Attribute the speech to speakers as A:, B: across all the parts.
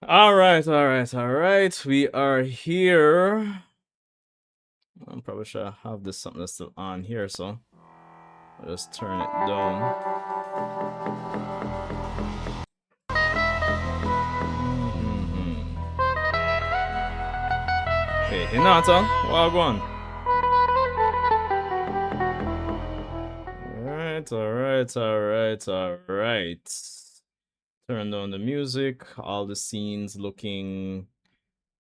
A: All right, all right, all right. We are here. I'm probably should have this something that's still on here, so I'll just turn it down. Mm-hmm. Hey, Hinata, wagwan. All right, all right, all right, all right. Turn down the music. All the scenes looking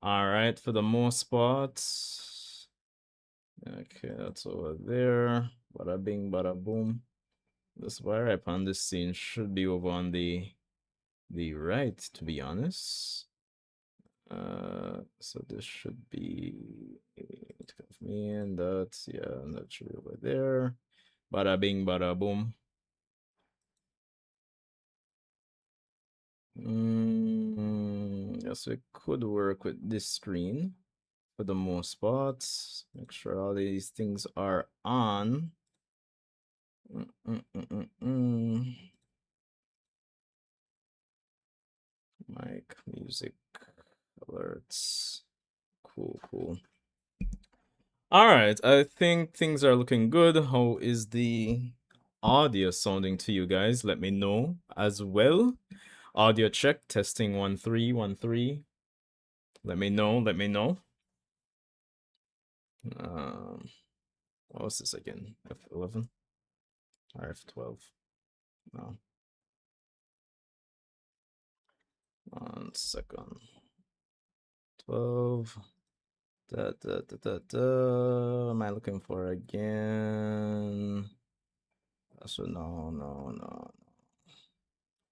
A: all right for the most part. Okay, that's over there. Bada bing, bada boom. This wire up on this scene should be over on the right, to be honest. So this should be me and that's yeah, and that should be over there. Bada bing, bada boom. Yes, we could work with this screen for the most part. Make sure all these things are on. Mic, music, alerts. Cool, cool. All right, I think things are looking good. How is the audio sounding to you guys? Let me know as well. Audio check, testing 1 3 1 3. Let me know, let me know. What was this again? F11 or F12? No. 1 second. 12. Am I looking for again? So no.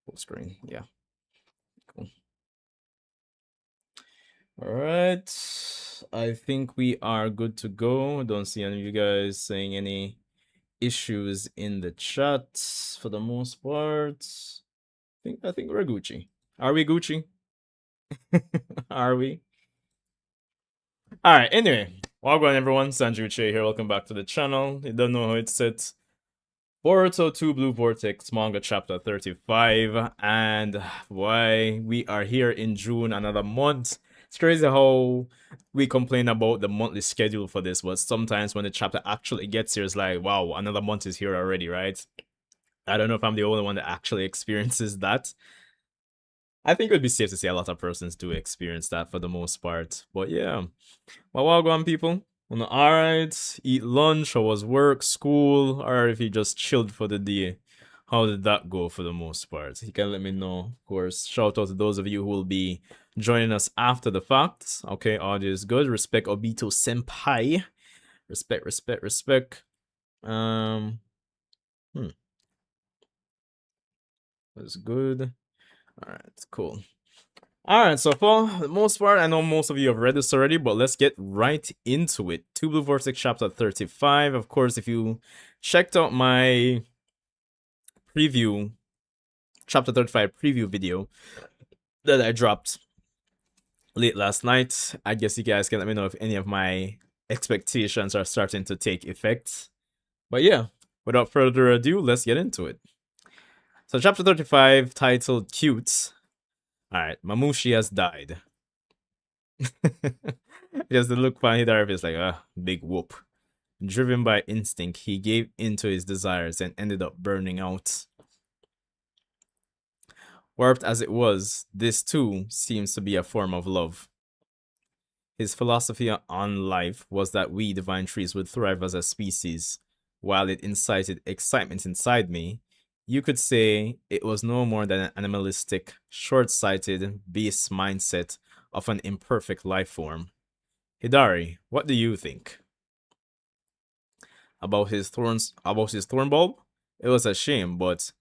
A: Full screen. Yeah. Cool. All right. I think we are good to go. Don't see any of you guys saying any issues in the chat for the most part. I think we're Gucci. Are we Gucci? Are we? All right. Anyway, welcome everyone. Shinju here. Welcome back to the channel. You don't know how it's set. Boruto Two Blue Vortex manga chapter 35, and why we are here in June, another month. It's crazy how we complain about the monthly schedule for this, but sometimes when the chapter actually gets here, it's like, wow, another month is here already, right? I don't know if I'm the only one that actually experiences that. I think it would be safe to say a lot of persons do experience that for the most part. But yeah. Well, welcome, people. All right, eat lunch, or was work, school, or if you just chilled for the day. How did that go for the most part? You can let me know. Of course, shout out to those of you who will be joining us after the fact. Okay, audio is good. Respect Obito Senpai. Respect, respect, respect. That's good. All right, cool. All right, so for the most part, I know most of you have read this already, but let's get right into it. Two Blue Vortex chapter 35. Of course, if you checked out my preview, chapter 35 preview video that I dropped late last night, I guess you guys can let me know if any of my expectations are starting to take effect. But yeah, without further ado, let's get into it. So, chapter 35, titled Cute. All right, Mamushi has died. Just the look on Hidari is like, big whoop. Driven by instinct, he gave into his desires and ended up burning out. Warped as it was, this too seems to be a form of love. His philosophy on life was that we divine trees would thrive as a species. While it incited excitement inside me, you could say it was no more than an animalistic, short-sighted, base mindset of an imperfect life form. Hidari, what do you think? About his thorn bulb? It was a shame, but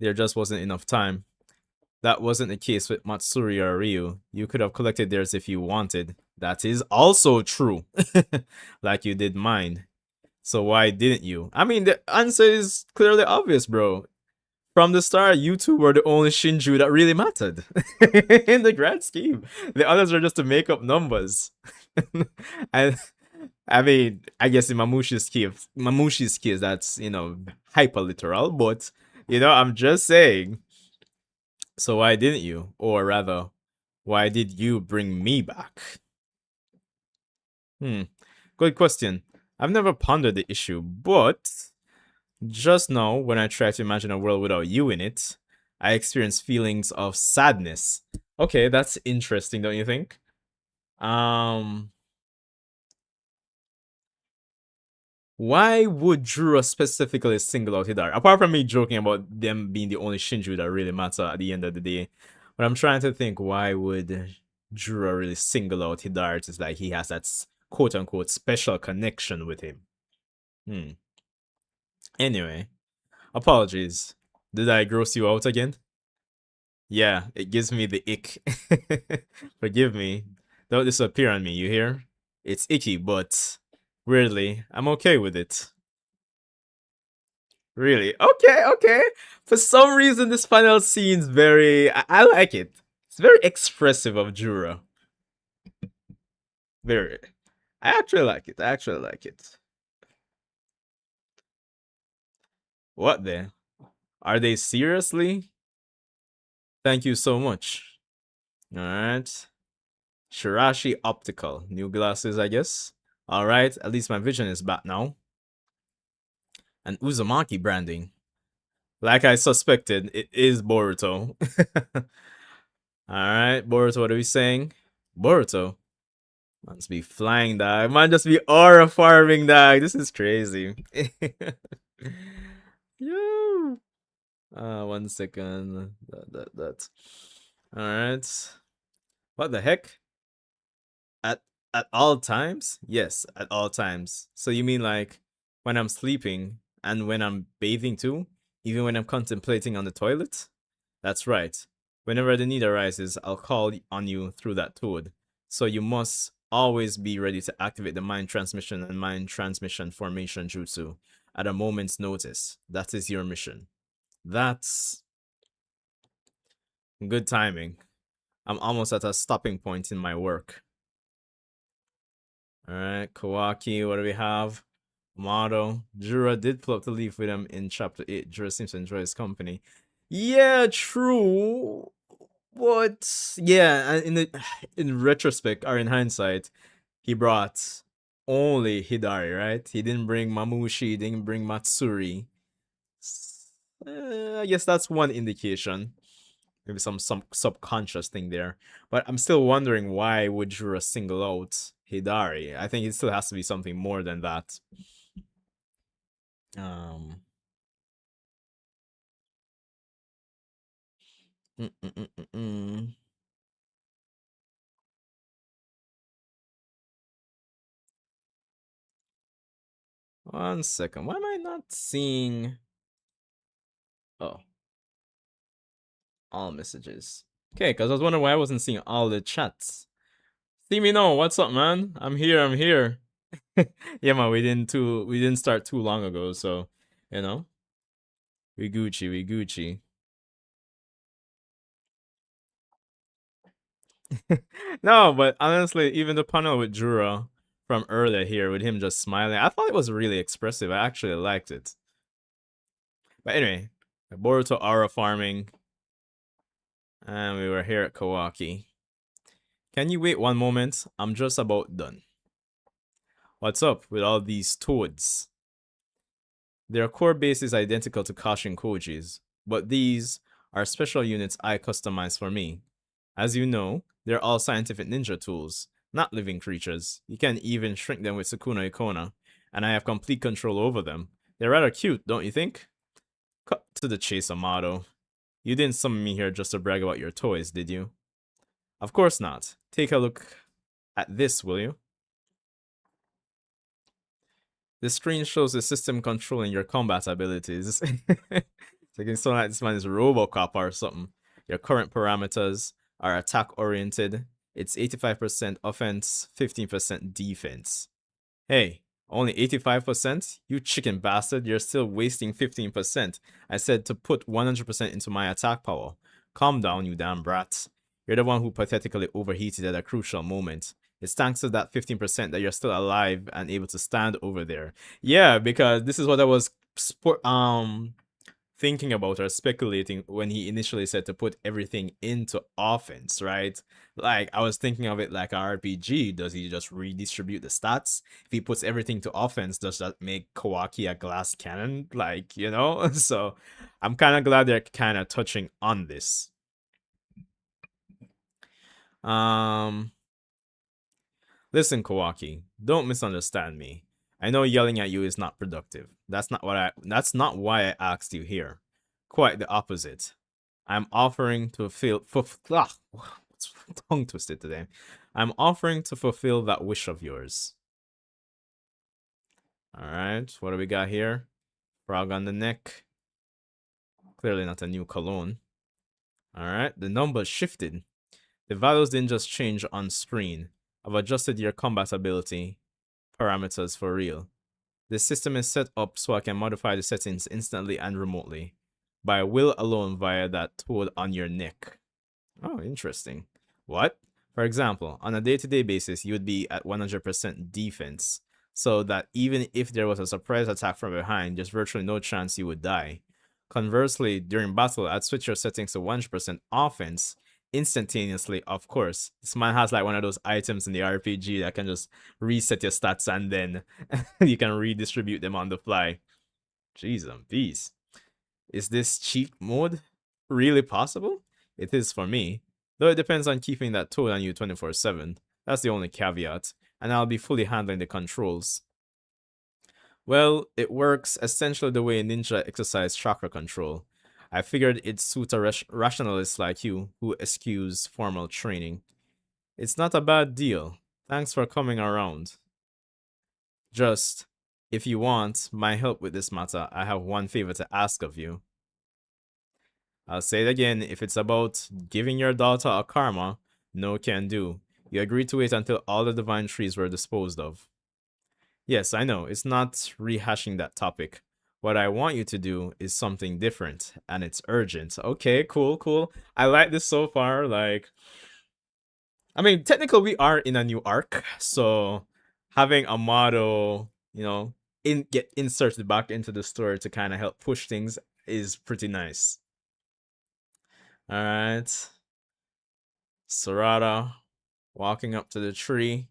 A: there just wasn't enough time. That wasn't the case with Matsuri or Ryu. You could have collected theirs if you wanted. That is also true. Like you did mine. So why didn't you? I mean, the answer is clearly obvious, bro. From the start, you two were the only Shinju that really mattered. In the grand scheme. The others are just to make up numbers. And I mean, I guess in Mamushi's case, that's, hyper literal, but, I'm just saying. So why didn't you? Or rather, Why did you bring me back? Hmm. Good question. I've never pondered the issue, but just now, when I try to imagine a world without you in it, I experience feelings of sadness. Okay, that's interesting, don't you think? Um, why would Jura specifically single out Hidari? Apart from me joking about them being the only Shinju that really matter at the end of the day, but I'm trying to think why would Jura really single out Hidari? It's like he has that quote unquote special connection with him. Hmm. Anyway, apologies. Did I gross you out again? Yeah, it gives me the ick. Forgive me. Don't disappear on me, you hear? It's icky, but weirdly, I'm okay with it. Really? Okay, okay. For some reason, this final scene's very. I like it. It's very expressive of Jura. Very. I actually like it. I actually like it. What the? Are they seriously? Thank you so much. Alright. Shirashi Optical. New glasses, I guess. Alright, at least my vision is back now. And Uzumaki branding. Like I suspected, it is Boruto. Alright, Boruto, what are we saying? Boruto. Must be flying, dog. Might just be aura farming, dog. This is crazy. Yo. 1 second. That. Alright. What the heck? At at all times? Yes, at all times. So you mean like when I'm sleeping and when I'm bathing too? Even when I'm contemplating on the toilet? That's right. Whenever the need arises, I'll call on you through that toad. So you must always be ready to activate the mind transmission and mind transmission formation jutsu at a moment's notice. That is your mission. That's good timing. I'm almost at a stopping point in my work. Alright, Kawaki, what do we have? Motto. Jura did pull up the leaf with him in chapter 8. Jura seems to enjoy his company. Yeah, true. But yeah, in retrospect or in hindsight, he brought only Hidari, right? He didn't bring Mamushi, he didn't bring Matsuri. I guess that's one indication. Maybe some subconscious thing there. But I'm still wondering why would Jura single out Hidari? I think it still has to be something more than that. Um. Mm, mm, mm, mm, mm. 1 second. Why am I not seeing? Oh, all messages. Okay, because I was wondering why I wasn't seeing all the chats. See me now. What's up, man? I'm here. I'm here. Yeah, man. We didn't start too long ago, so you know. We Gucci. We Gucci. No, but honestly, even the panel with Jura from earlier here, with him just smiling, I thought it was really expressive. I actually liked it. But anyway, Boruto aura farming, and we were here at Kawaki. Can you wait 1 moment? I'm just about done. What's up with all these toads? Their core base is identical to Kashin Koji's, but these are special units I customized for me. As you know, they're all scientific ninja tools, not living creatures. You can even shrink them with Sukuna Ikona, and I have complete control over them. They're rather cute, don't you think? Cut to the chase, Amato. You didn't summon me here just to brag about your toys, did you? Of course not. Take a look at this, will you? The screen shows the system controlling your combat abilities. It's like it's like this man is Robocop or something. Your current parameters are attack oriented. It's 85% offense, 15% defense. Hey, only 85%? You chicken bastard, you're still wasting 15%. I said to put 100% into my attack power. Calm down, you damn brat. You're the one who pathetically overheated at a crucial moment. It's thanks to that 15% that you're still alive and able to stand over there. Yeah, because this is what I was thinking about or speculating when he initially said to put everything into offense, right? Like, I was thinking of it like a RPG. Does he just redistribute the stats? If he puts everything to offense, does that make Kawaki a glass cannon? Like, you know? So I'm kind of glad they're kind of touching on this. Um, Listen, Kawaki, don't misunderstand me. I know yelling at you is not productive. That's not why I asked you here. Quite the opposite. I'm offering to what's tongue twisted today. I'm offering to fulfill that wish of yours. Alright, what do we got here? Frog on the neck. Clearly not a new cologne. Alright, the numbers shifted. The values didn't just change on screen. I've adjusted your combat ability parameters for real. The system is set up so I can modify the settings instantly and remotely. By will alone via that tool on your neck. Oh, interesting. What? For example, on a day-to-day basis, you would be at 100% defense, so that even if there was a surprise attack from behind, there's virtually no chance you would die. Conversely, during battle, I'd switch your settings to 100% offense instantaneously, of course. This man has like one of those items in the RPG that can just reset your stats and then you can redistribute them on the fly. Jeez and peace. Is this cheat mode really possible? It is for me. Though it depends on keeping that tool on you 24/7. That's the only caveat. And I'll be fully handling the controls. Well, it works essentially the way ninja exercise chakra control. I figured it'd suit a rationalist like you who eschews formal training. It's not a bad deal. Thanks for coming around. Just, if you want my help with this matter, I have one favor to ask of you. I'll say it again, if it's about giving your daughter a karma, no can do. You agreed to wait until all the divine trees were disposed of. Yes, I know, it's not rehashing that topic. What I want you to do is something different, and it's urgent. Okay, cool, cool. I like this so far, like... I mean, technically we are in a new arc, so having a model, you know, get inserted back into the story to kind of help push things is pretty nice. Alright. Sarada walking up to the tree.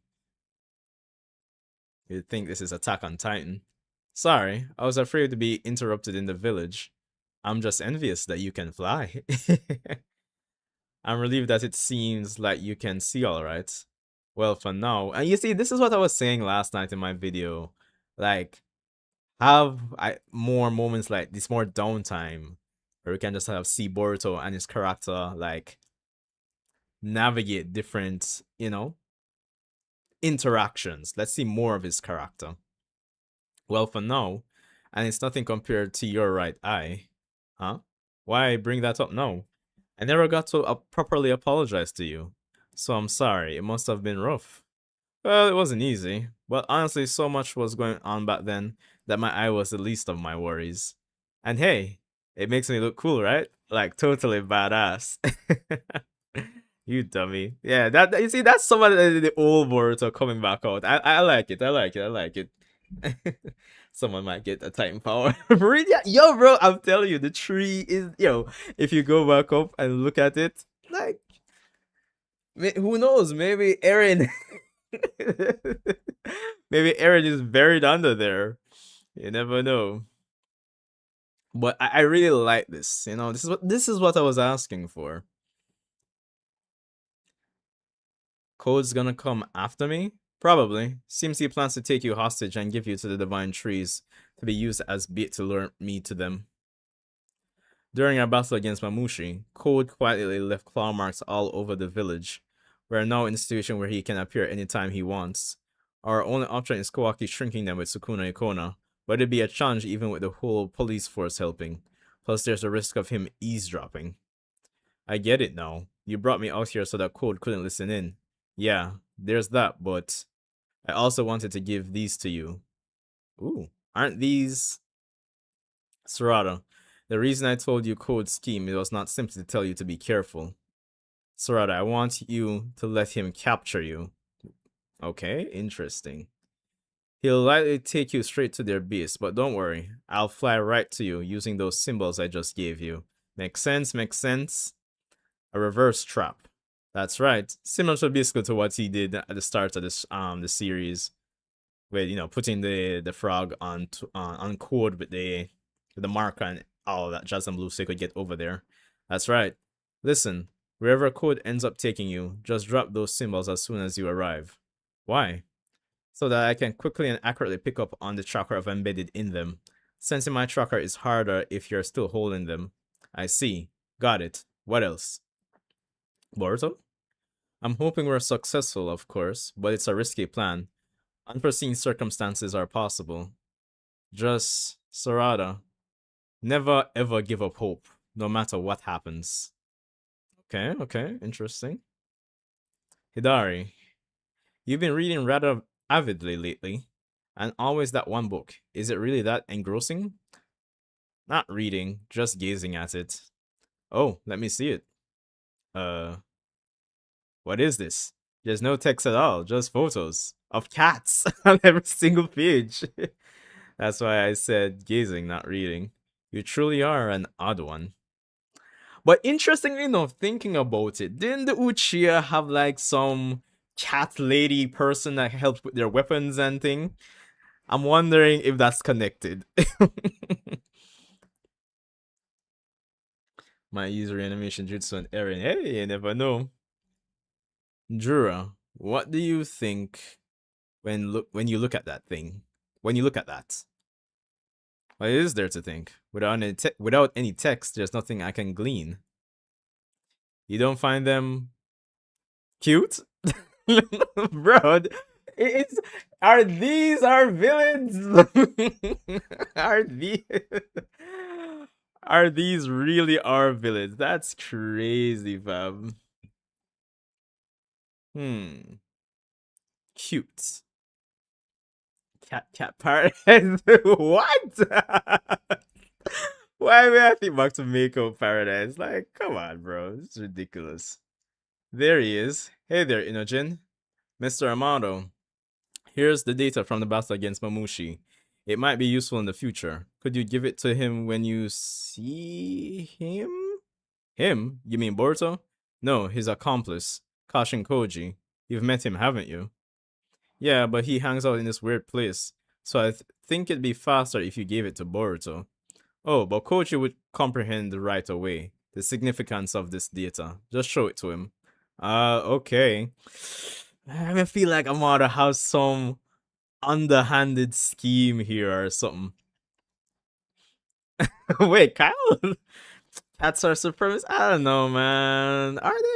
A: You'd think this is Attack on Titan. Sorry, I was afraid to be interrupted in the village. I'm just envious that you can fly. I'm relieved that it seems like you can see alright. Well, for now. And you see, this is what I was saying last night in my video. Like, have more moments like this, more downtime, where we can just have see Boruto and his character, like, navigate different, you know, interactions. Let's see more of his character. Well, for now, and it's nothing compared to your right eye. Huh? Why bring that up now? I never got to properly apologize to you. So I'm sorry, it must have been rough. Well, it wasn't easy, but honestly, so much was going on back then that my eye was the least of my worries. And hey, it makes me look cool, right? Like, totally badass. You dummy. Yeah, that you see, that's some of the old Boruto coming back out. I like it. I like it. I like it. Someone might get a Titan power. Yo, bro, I'm telling you, the tree is, yo, if you go back up and look at it, like, who knows? Maybe Eren, maybe Eren is buried under there. You never know. But I really like this. You know, this is what I was asking for. Code's gonna come after me? Probably. Seems he plans to take you hostage and give you to the divine trees to be used as bait to lure me to them. During our battle against Mamushi, Code quietly left claw marks all over the village. We are now in a situation where he can appear anytime he wants. Our only option is Kawaki shrinking them with Sukuna Ikona, but it'd be a challenge even with the whole police force helping. Plus there's a risk of him eavesdropping. I get it now. You brought me out here so that Code couldn't listen in. Yeah, there's that, but I also wanted to give these to you. Ooh, aren't these... Sarada, the reason I told you Code's scheme, it was not simply to tell you to be careful. Sarada, I want you to let him capture you. Okay, interesting. He'll likely take you straight to their base, but don't worry. I'll fly right to you using those symbols I just gave you. Makes sense, makes sense. A reverse trap. That's right. Similar to basically to what he did at the start of this the series, with putting the frog on code with the marker and all of that jazz and blue so he could get over there. That's right. Listen, wherever code ends up taking you, just drop those symbols as soon as you arrive. Why? So that I can quickly and accurately pick up on the tracker I've embedded in them. Sensing my tracker is harder if you're still holding them. I see. Got it. What else? Boruto? I'm hoping we're successful, of course, but it's a risky plan. Unforeseen circumstances are possible. Just, Sarada, never ever give up hope, no matter what happens. Okay, okay, interesting. Hidari, you've been reading rather avidly lately, and always that one book. Is it really that engrossing? Not reading, just gazing at it. Oh, let me see it. Uh, what is this? There's no text at all, just photos of cats on every single page. That's why I said gazing, not reading. You truly are an odd one. But interestingly enough, thinking about it, didn't the Uchiha have like some cat lady person that helps with their weapons and thing? I'm wondering if that's connected. Might use reanimation jutsu on Eren. Hey, you never know. Jura, what do you think when you look at that thing? When you look at that, what is there to think? Without any text, there's nothing I can glean. You don't find them cute? Bro, it's are these our villains? are these are these really our villains? That's crazy, fam. Hmm. Cute. Cat paradise. What? Why would I think back to Mako Paradise? Like, come on, bro. It's ridiculous. There he is. Hey there, Inogen. Mr. Amado. Here's the data from the battle against Mamushi. It might be useful in the future. Could you give it to him when you see him? Him? You mean Boruto? No, his accomplice, Kashin Koji. You've met him, haven't you? Yeah, but he hangs out in this weird place. So I think it'd be faster if you gave it to Boruto. Oh, but Koji would comprehend right away the significance of this data. Just show it to him. Okay. I feel like Amada has some underhanded scheme here or something. Wait, Kyle? Cats are supremacists? I don't know, man. Are they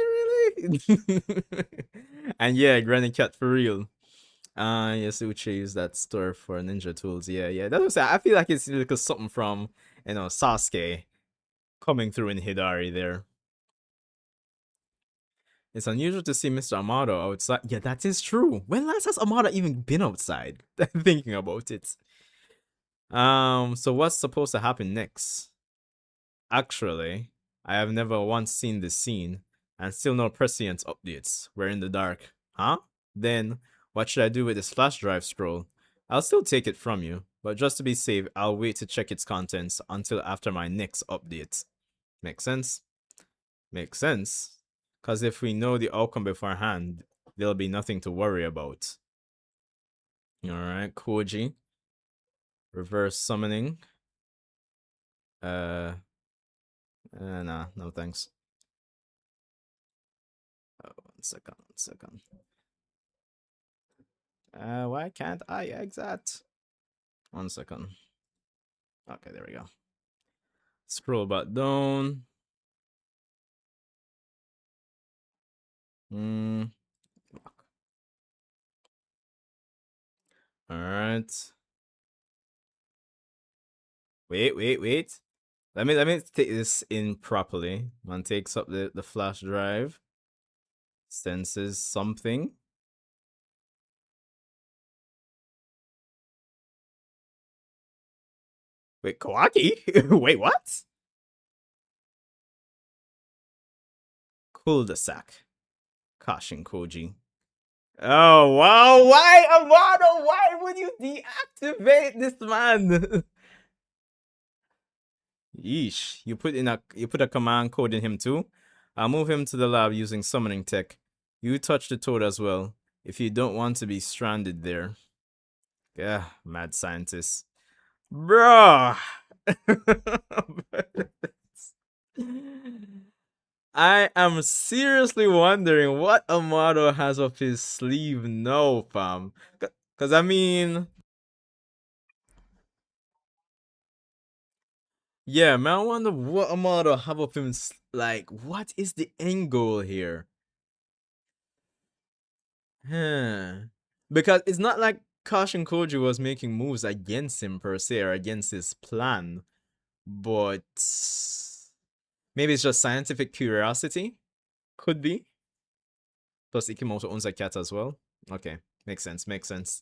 A: really? And yeah, Granny Cat for real. Yes, Uche use that store for ninja tools. Yeah, yeah. That's what I'm saying. I feel like it's because something from Sasuke coming through in Hidari there. It's unusual to see Mr. Amado outside. Yeah, that is true. When last has Amado even been outside? Thinking about it. So what's supposed to happen next? Actually, I have never once seen this scene, and still no prescience updates. We're in the dark. Huh? Then, what should I do with this flash drive scroll? I'll still take it from you, but just to be safe, I'll wait to check its contents until after my next update. Make sense? Makes sense. Because if we know the outcome beforehand, there'll be nothing to worry about. Alright, Koji. Reverse summoning. Nah, no thanks. Oh, one second. Why can't I exit? 1 second. Okay, there we go. Scroll back down. Alright. Wait. Let me take this in properly. One takes up the flash drive. Senses something. Wait, Kawaki? Wait, what? Cul-de-sac. Kashin Koji. Oh wow! Why, Amado? Why would you deactivate this man? Yeesh! You put a command code in him too. I'll move him to the lab using summoning tech. You touch the toad as well if you don't want to be stranded there. Yeah, mad scientist, bro. I am seriously wondering what Amado has up his sleeve now, fam. Cause I mean, yeah, man, I wonder what Amado have up him. Like, what is the end goal here? Huh. Because it's not like Kashin Koji was making moves against him per se or against his plan, but maybe it's just scientific curiosity. Could be. Plus, Ikimoto owns a cat as well. Okay, makes sense. Makes sense.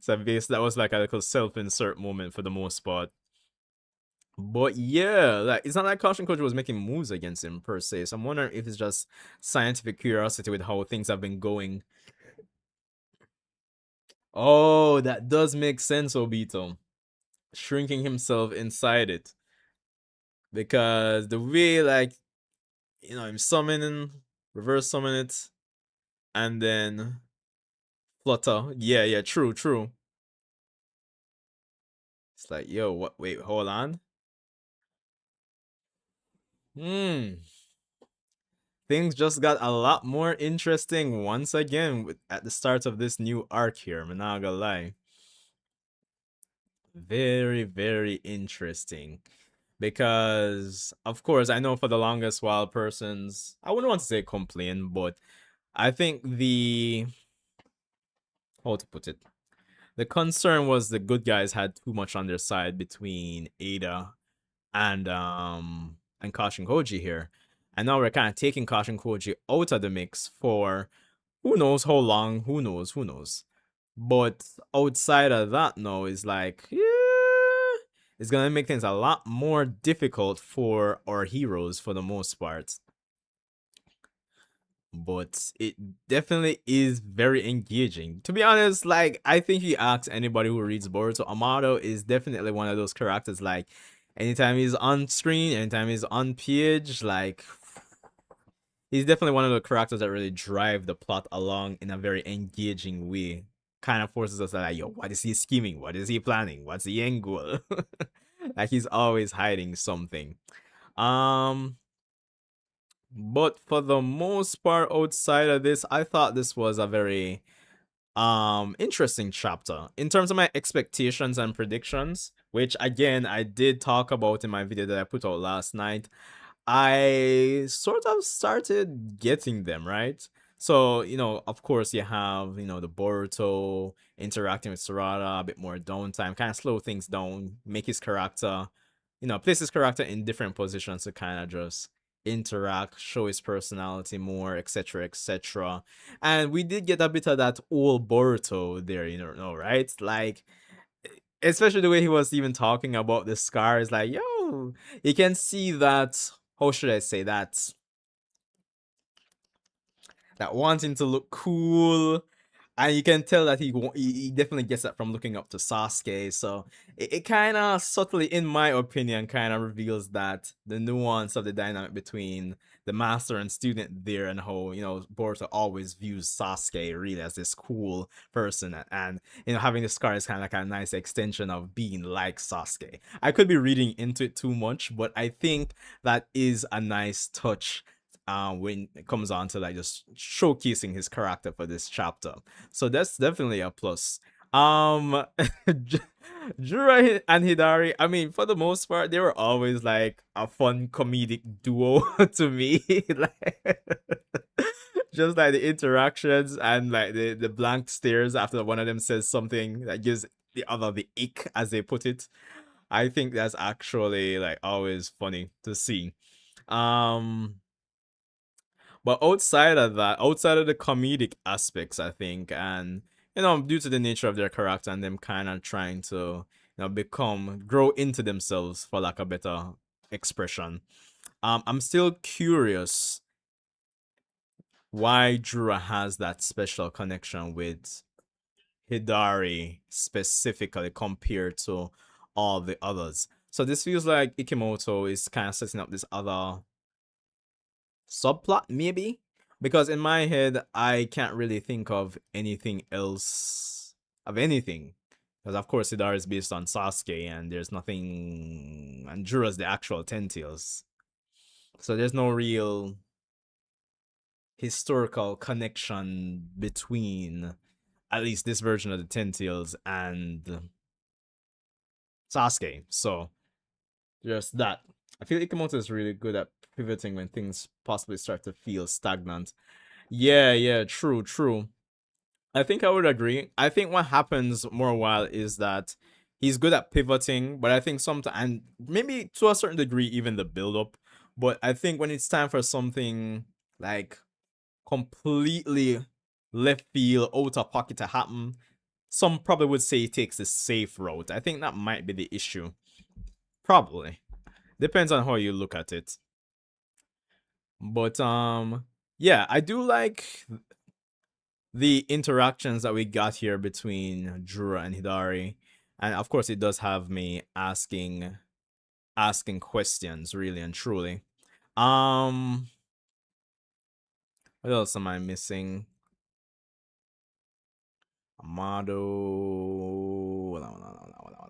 A: So I guess that was like a little self-insert moment for the most part. But yeah, like it's not like Caution Coach was making moves against him per se. So I'm wondering if it's just scientific curiosity with how things have been going. Oh, that does make sense, Obito. Shrinking himself inside it. Because the way like I'm summoning, reverse summon it, and then flutter. Yeah, yeah, true, true. It's like, yo, what wait, hold on. Hmm. Things just got a lot more interesting once again at the start of this new arc here. I'm not gonna lie. Very, very interesting. Because, of course, I know for the longest while persons, I wouldn't want to say complain, but I think how to put it, the concern was the good guys had too much on their side between Ada and Kashin Koji here. And now we're kind of taking Kashin Koji out of the mix for who knows how long, who knows. But outside of that now is like, yeah, it's gonna make things a lot more difficult for our heroes for the most part. But it definitely is very engaging. To be honest, like I think you ask anybody who reads Boruto, Amado is definitely one of those characters. Like anytime he's on screen, anytime he's on page, like he's definitely one of the characters that really drive the plot along in a very engaging way. Kind of forces us to like, yo, what is he scheming? What is he planning? What's the end goal? Like he's always hiding something. Um, but for the most part, outside of this, I thought this was a very interesting chapter in terms of my expectations and predictions, which again I did talk about in my video that I put out last night. I sort of started getting them, right? So, of course, you have, the Boruto interacting with Sarada, a bit more downtime, kind of slow things down, make his character, place his character in different positions to kind of just interact, show his personality more, etc., etc. And we did get a bit of that old Boruto there, right? Like, especially the way he was even talking about the scars, like, yo, you can see that, how should I say that wanting to look cool, and you can tell that he definitely gets that from looking up to Sasuke. So it kind of subtly, in my opinion, kind of reveals that the nuance of the dynamic between the master and student there, and how Boruto always views Sasuke really as this cool person, and having the scar is kind of like a nice extension of being like Sasuke. I could be reading into it too much, but I think that is a nice touch when it comes on to like just showcasing his character for this chapter. So that's definitely a plus. Jura and Hidari, I mean, for the most part, they were always like a fun comedic duo to me. Like, just like the interactions and like the blank stares after one of them says something that gives the other the ick, as they put it. I think that's actually like always funny to see. Um, but outside of that, outside of the comedic aspects, I think, and due to the nature of their character and them kind of trying to, grow into themselves, for lack of a better expression. I'm still curious. why Jura has that special connection with Hidari specifically compared to all the others. So this feels like Ikimoto is kind of setting up this other subplot, maybe? Because in my head, I can't really think of anything else of anything. Because of course Hidari is based on Sasuke and there's nothing, and Jura's the actual Ten Tails. So there's no real historical connection between at least this version of the Ten Tails and Sasuke. So just that. I feel Ikemoto is really good at pivoting when things possibly start to feel stagnant. Yeah, yeah, true, true. I think I would agree. I think what happens more while is that he's good at pivoting, but I think sometimes, and maybe to a certain degree, even the build up. But I think when it's time for something like completely left field, out of pocket to happen, some probably would say he takes the safe route. I think that might be the issue. Probably. Depends on how you look at it. But yeah, I do like the interactions that we got here between Jura and Hidari. And of course it does have me asking questions really and truly. Um what else am I missing? Amado. Hold on, hold on, hold on, hold on, hold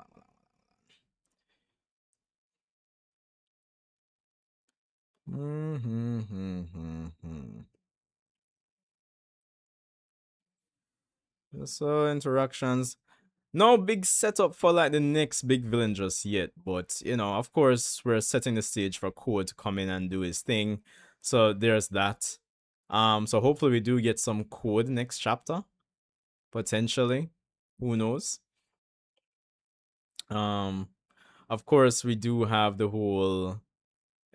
A: on. So interactions. No big setup for like the next big villain just yet, but you know, of course, we're setting the stage for Code to come in and do his thing. So there's that. So hopefully we do get some Code next chapter. Potentially. Who knows? Um, of course, we do have the whole,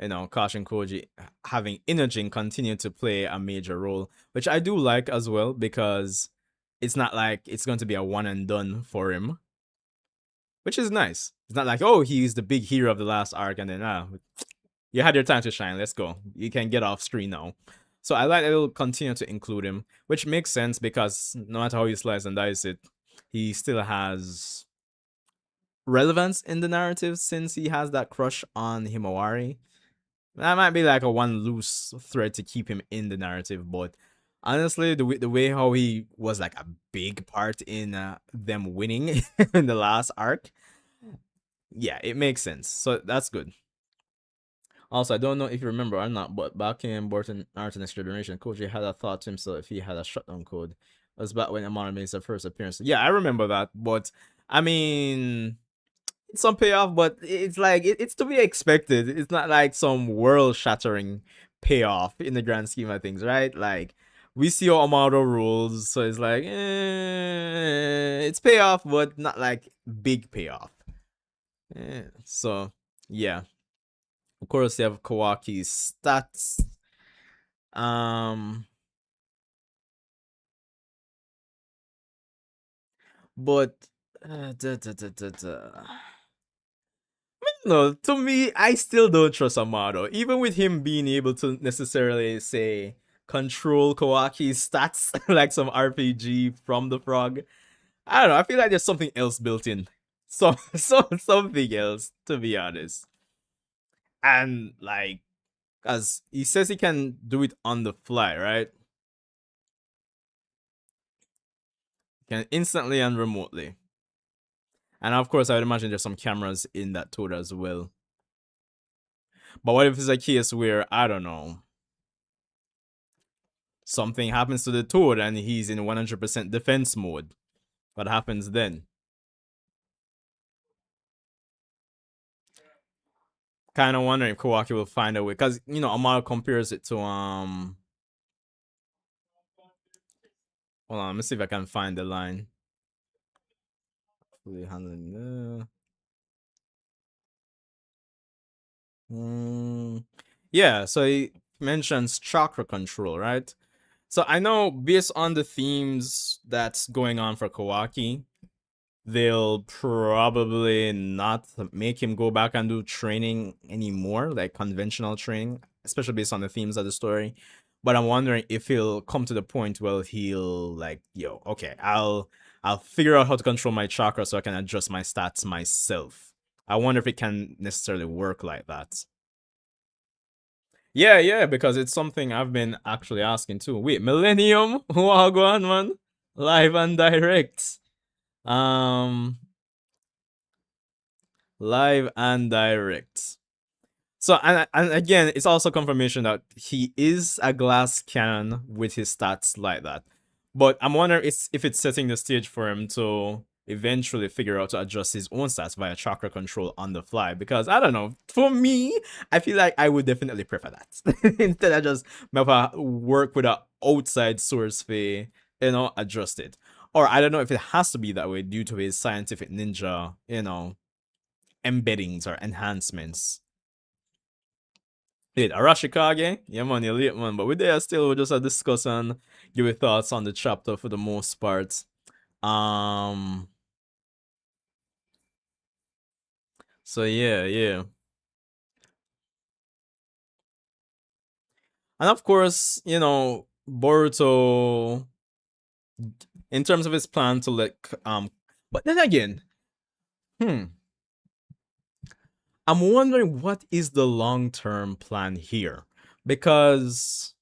A: you know, Kashin Koji having Inojin continue to play a major role, which I do like as well because it's not like it's going to be a one and done for him, which is nice. It's not like, oh, he's the big hero of the last arc and then you had your time to shine. Let's go. You can get off screen now. So I like that it'll continue to include him, which makes sense because no matter how you slice and dice it, he still has relevance in the narrative since he has that crush on Himawari. That might be like a one loose thread to keep him in the narrative, but honestly, the way how he was like a big part in them winning in the last arc, yeah, it makes sense. So that's good. Also, I don't know if you remember or not, but back in Borton Art Next Generation, Koji had a thought to himself if he had a shutdown code. It was back when Amara made his first appearance. Yeah, I remember that, but I mean, it's some payoff, but it's like it's to be expected. It's not like some world-shattering payoff in the grand scheme of things, right? Like we see how Amado rules, so it's like it's payoff, but not like big payoff. So yeah. Of course, you have Kawaki's stats. Um, but no, to me, I still don't trust Amado. Even with him being able to necessarily say control Kawaki's stats like some RPG from the frog. I don't know. I feel like there's something else built in. Something else, to be honest. And like, as he says he can do it on the fly, right? Can instantly and remotely. And of course, I would imagine there's some cameras in that toad as well. But what if it's a case where, I don't know, something happens to the toad and he's in 100% defense mode? What happens then? Kind of wondering if Kawaki will find a way. Because, you know, Amaro compares it to, hold on, let me see if I can find the line. Fully handling, yeah, so he mentions chakra control, right? So I know based on the themes that's going on for Kawaki, they'll probably not make him go back and do training anymore, like conventional training, especially based on the themes of the story. But I'm wondering if he'll come to the point where he'll like, yo, okay, I'll figure out how to control my chakra so I can adjust my stats myself. I wonder if it can necessarily work like that. Yeah, yeah, because it's something I've been actually asking too. Wait, Millennium? Wagwan, man. Live and direct. Um, live and direct. So and again, it's also confirmation that he is a glass cannon with his stats like that. But I'm wondering if it's setting the stage for him to eventually figure out to adjust his own stats via chakra control on the fly. Because I don't know, for me, I feel like I would definitely prefer that instead of just maybe work with an outside source for adjust it. Or I don't know if it has to be that way due to his scientific ninja, embeddings or enhancements. Wait, Arashikage? Yeah, man, you're late, man. But we there still, we just discuss and give your thoughts on the chapter for the most part. Um. So yeah, yeah, and of course, Boruto, in terms of his plan to but then again, hmm, I'm wondering what is the long-term plan here, because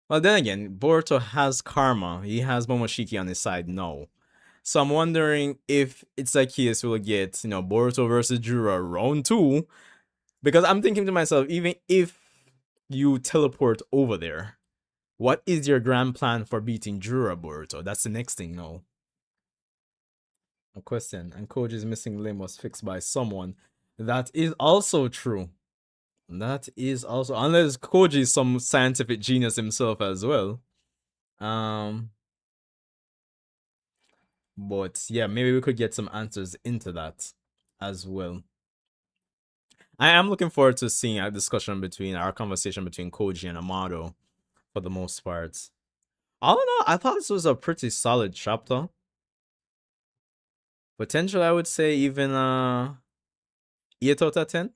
A: well, then again, Boruto has karma. He has Momoshiki on his side. No. So I'm wondering if it's a case we'll get, Boruto versus Jura round two. Because I'm thinking to myself, even if you teleport over there, what is your grand plan for beating Jura, Boruto? That's the next thing, no. A question. And Koji's missing limb was fixed by someone. That is also true. That is also, unless Koji is some scientific genius himself as well. Um, but yeah, maybe we could get some answers into that as well. I am looking forward to seeing our conversation between Koji and Amado for the most part. I don't know. I thought this was a pretty solid chapter. Potential, I would say, even 8 out of 10.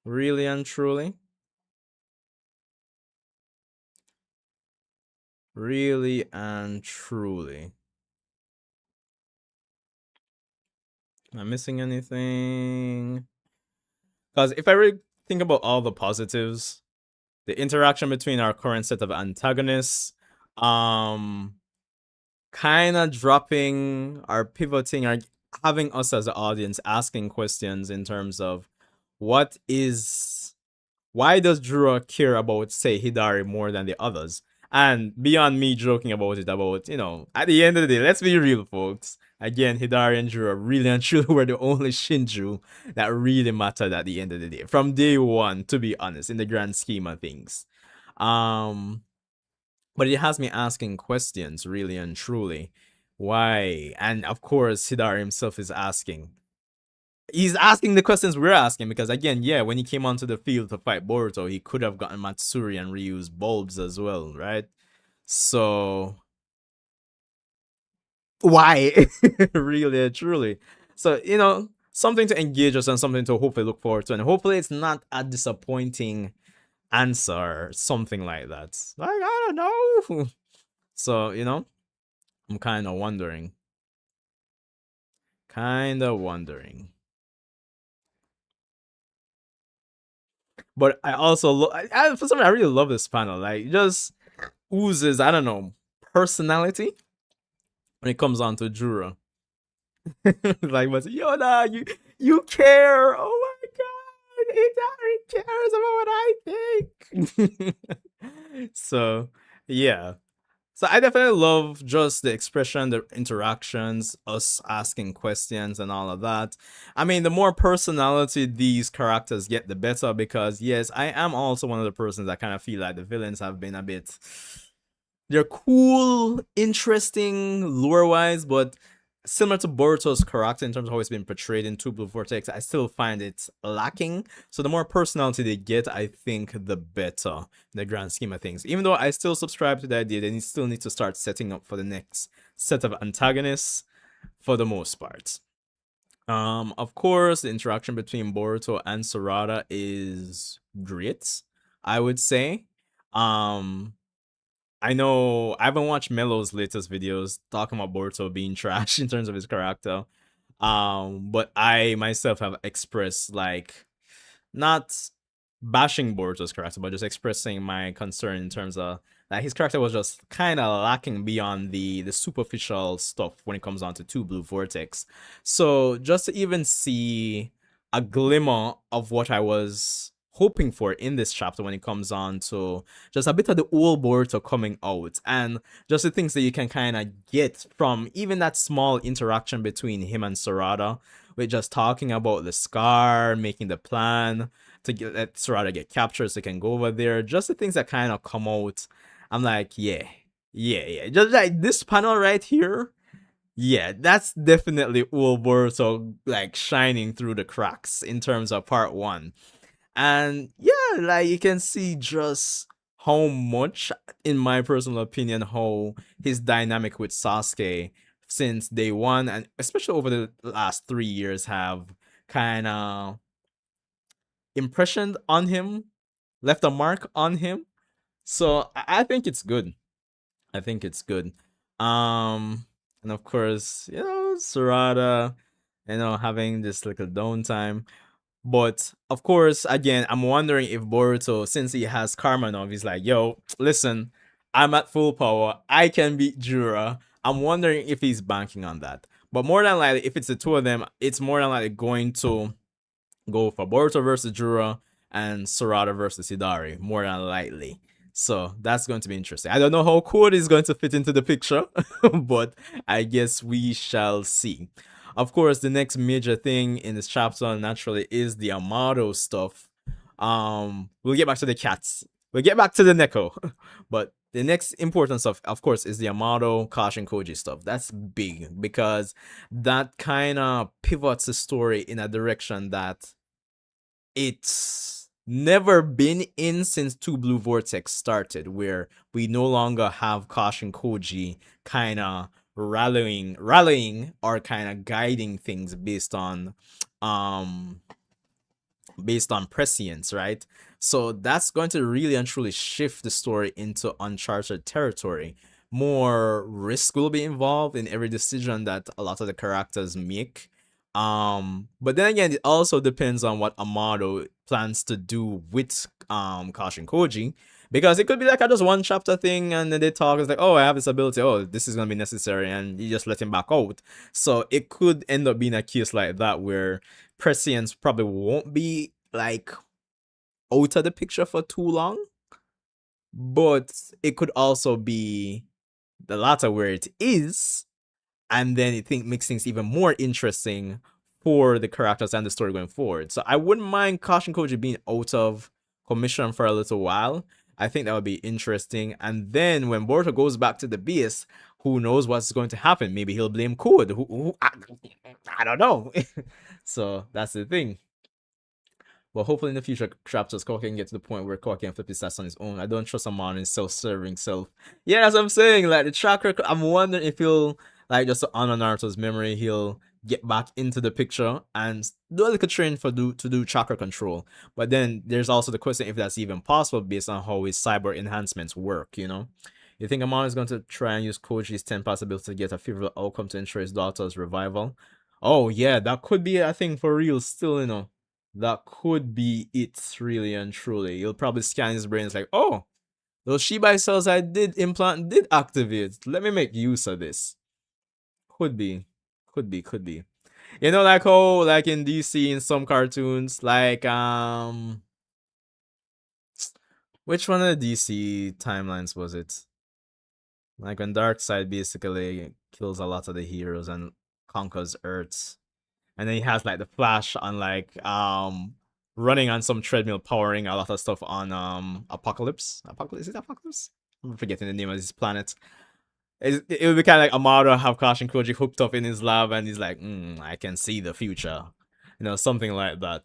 A: Really and truly. Really and truly. Am I missing anything? Because if I really think about all the positives, the interaction between our current set of antagonists, um, kind of dropping or pivoting or having us as the audience asking questions in terms of why does Jura care about, say, Hidari more than the others? And beyond me joking about it, at the end of the day, let's be real, folks. Again, Hidari and Jura really and truly were the only Shinju that really mattered at the end of the day. From day one, to be honest, in the grand scheme of things. Um, but it has me asking questions, really and truly. Why? And of course, Hidari himself is asking. He's asking the questions we're asking because, again, yeah, when he came onto the field to fight Boruto, he could have gotten Matsuri and Ryu's bulbs as well, right? So, why? Really, truly. So, something to engage us and something to hopefully look forward to. And hopefully, it's not a disappointing answer or something like that. Like, I don't know. So, I'm kind of wondering. But I also for some reason I really love this panel. Like, it just oozes, I don't know, personality when it comes on to Jura. Like, but Yoda, you care. Oh my god, it cares about what I think. So yeah. So I definitely love just the expression, the interactions, us asking questions and all of that. I mean, the more personality these characters get, the better, because yes, I am also one of the persons that kind of feel like the villains have been a bit, they're cool, interesting lore-wise, but similar to Boruto's character in terms of how it's been portrayed in Two Blue Vortex, I still find it lacking. So the more personality they get, I think the better in the grand scheme of things. Even though I still subscribe to the idea that they still need to start setting up for the next set of antagonists for the most part. Of course, the interaction between Boruto and Sarada is great, I would say. Um, I know I haven't watched Melo's latest videos talking about Boruto being trash in terms of his character. But I myself have expressed like not bashing Boruto's character, but just expressing my concern in terms of that his character was just kind of lacking beyond the superficial stuff when it comes on to Two Blue Vortex. So just to even see a glimmer of what I was hoping for in this chapter when it comes on to just a bit of the old Boruto coming out and just the things that you can kind of get from even that small interaction between him and Sarada with just talking about the scar, making the plan to get let Sarada get captured so they can go over there. Just the things that kind of come out. I'm like, yeah, yeah, yeah. Just like this panel right here. Yeah, that's definitely Boruto like shining through the cracks in terms of part one. And yeah, like you can see just how much, in my personal opinion, how his dynamic with Sasuke since day one, and especially over the last 3 years, have kind of impressioned on him, left a mark on him. So I think it's good. I think it's good. And of course, Sarada, having this little downtime. But of course, again, I'm wondering if Boruto, since he has karma now, he's like, yo, listen, I'm at full power. I can beat Jura. I'm wondering if he's banking on that. But more than likely, if it's the two of them, it's more than likely going to go for Boruto versus Jura and Sarada versus Hidari, more than likely. So that's going to be interesting. I don't know how Code is going to fit into the picture, but I guess we shall see. Of course, the next major thing in this chapter naturally is the Amado stuff. We'll get back to the cats. We'll get back to the Neko. But the next important stuff, of course, is the Amado, Kosh, and Koji stuff. That's big because that kind of pivots the story in a direction that it's never been in since Two Blue Vortex started, where we no longer have Kosh and Koji kind of rallying or kind of guiding things um based on prescience, right? So that's going to really and truly shift the story into uncharted territory. More risk will be involved in every decision that a lot of the characters make. But then again, it also depends on what Amado plans to do with Kashin Koji. Because it could be like a just one chapter thing, and then they talk, it's like, oh, I have this ability, oh, this is gonna be necessary, and you just let him back out. So it could end up being a case like that where prescience probably won't be like out of the picture for too long, but it could also be the latter where it is, and then it makes things even more interesting for the characters and the story going forward. So I wouldn't mind Caution Koji being out of commission for a little while. I think that would be interesting. And then when Boruto goes back to the base, who knows what's going to happen? Maybe he'll blame Code. I don't know. So that's the thing. But hopefully in the future, chapters, Koke can get to the point where Koke can flip his stats on his own. I don't trust him on his self-serving self. Yeah, that's what I'm saying. Like the track record, I'm wondering if he'll like just to honor Naruto's memory, he'll get back into the picture and do a little train to do chakra control. But then there's also the question if that's even possible based on how his cyber enhancements work, you know? You think Amon is going to try and use Koji's 10 possibilities to get a favorable outcome to ensure his daughter's revival? Oh yeah, that could be a thing for real still, you know. That could be it, really and truly. He'll probably scan his brain. It's like, oh, those Shibai cells I did implant did activate. Let me make use of this. Could be. Could be. You know, like how, like in DC in some cartoons, like, which one of the DC timelines was it? Like when Darkseid basically kills a lot of the heroes and conquers Earth. And then he has like the Flash on like running on some treadmill powering a lot of stuff on Apocalypse. Is it Apocalypse? I'm forgetting the name of this planet. It would be kind of like Amado have Kosh and Koji hooked up in his lab and he's like, I can see the future. You know, something like that.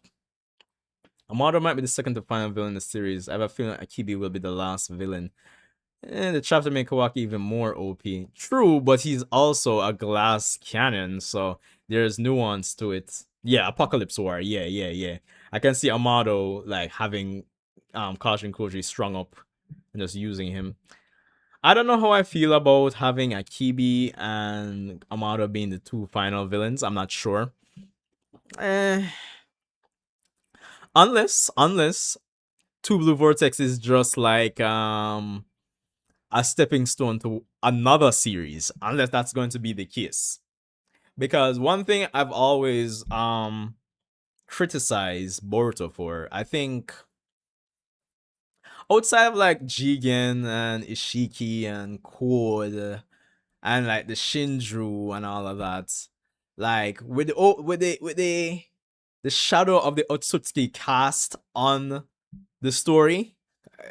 A: Amado might be the second to final villain in the series. I have a feeling Akibi will be the last villain. And the chapter made Kawaki even more OP. True, but he's also a glass cannon, so there's nuance to it. Yeah, Apocalypse War. Yeah, yeah, yeah. I can see Amado like having Kashin Koji strung up and just using him. I don't know how I feel about having Akibi and Amado being the two final villains. I'm not sure. Eh, unless Two Blue Vortex is just like a stepping stone to another series, unless that's going to be the case. Because one thing I've always criticized Boruto for, I think outside of like Jigen and Ishiki and Code and like the Shinju and all of that, like with the shadow of the Otsutsuki cast on the story,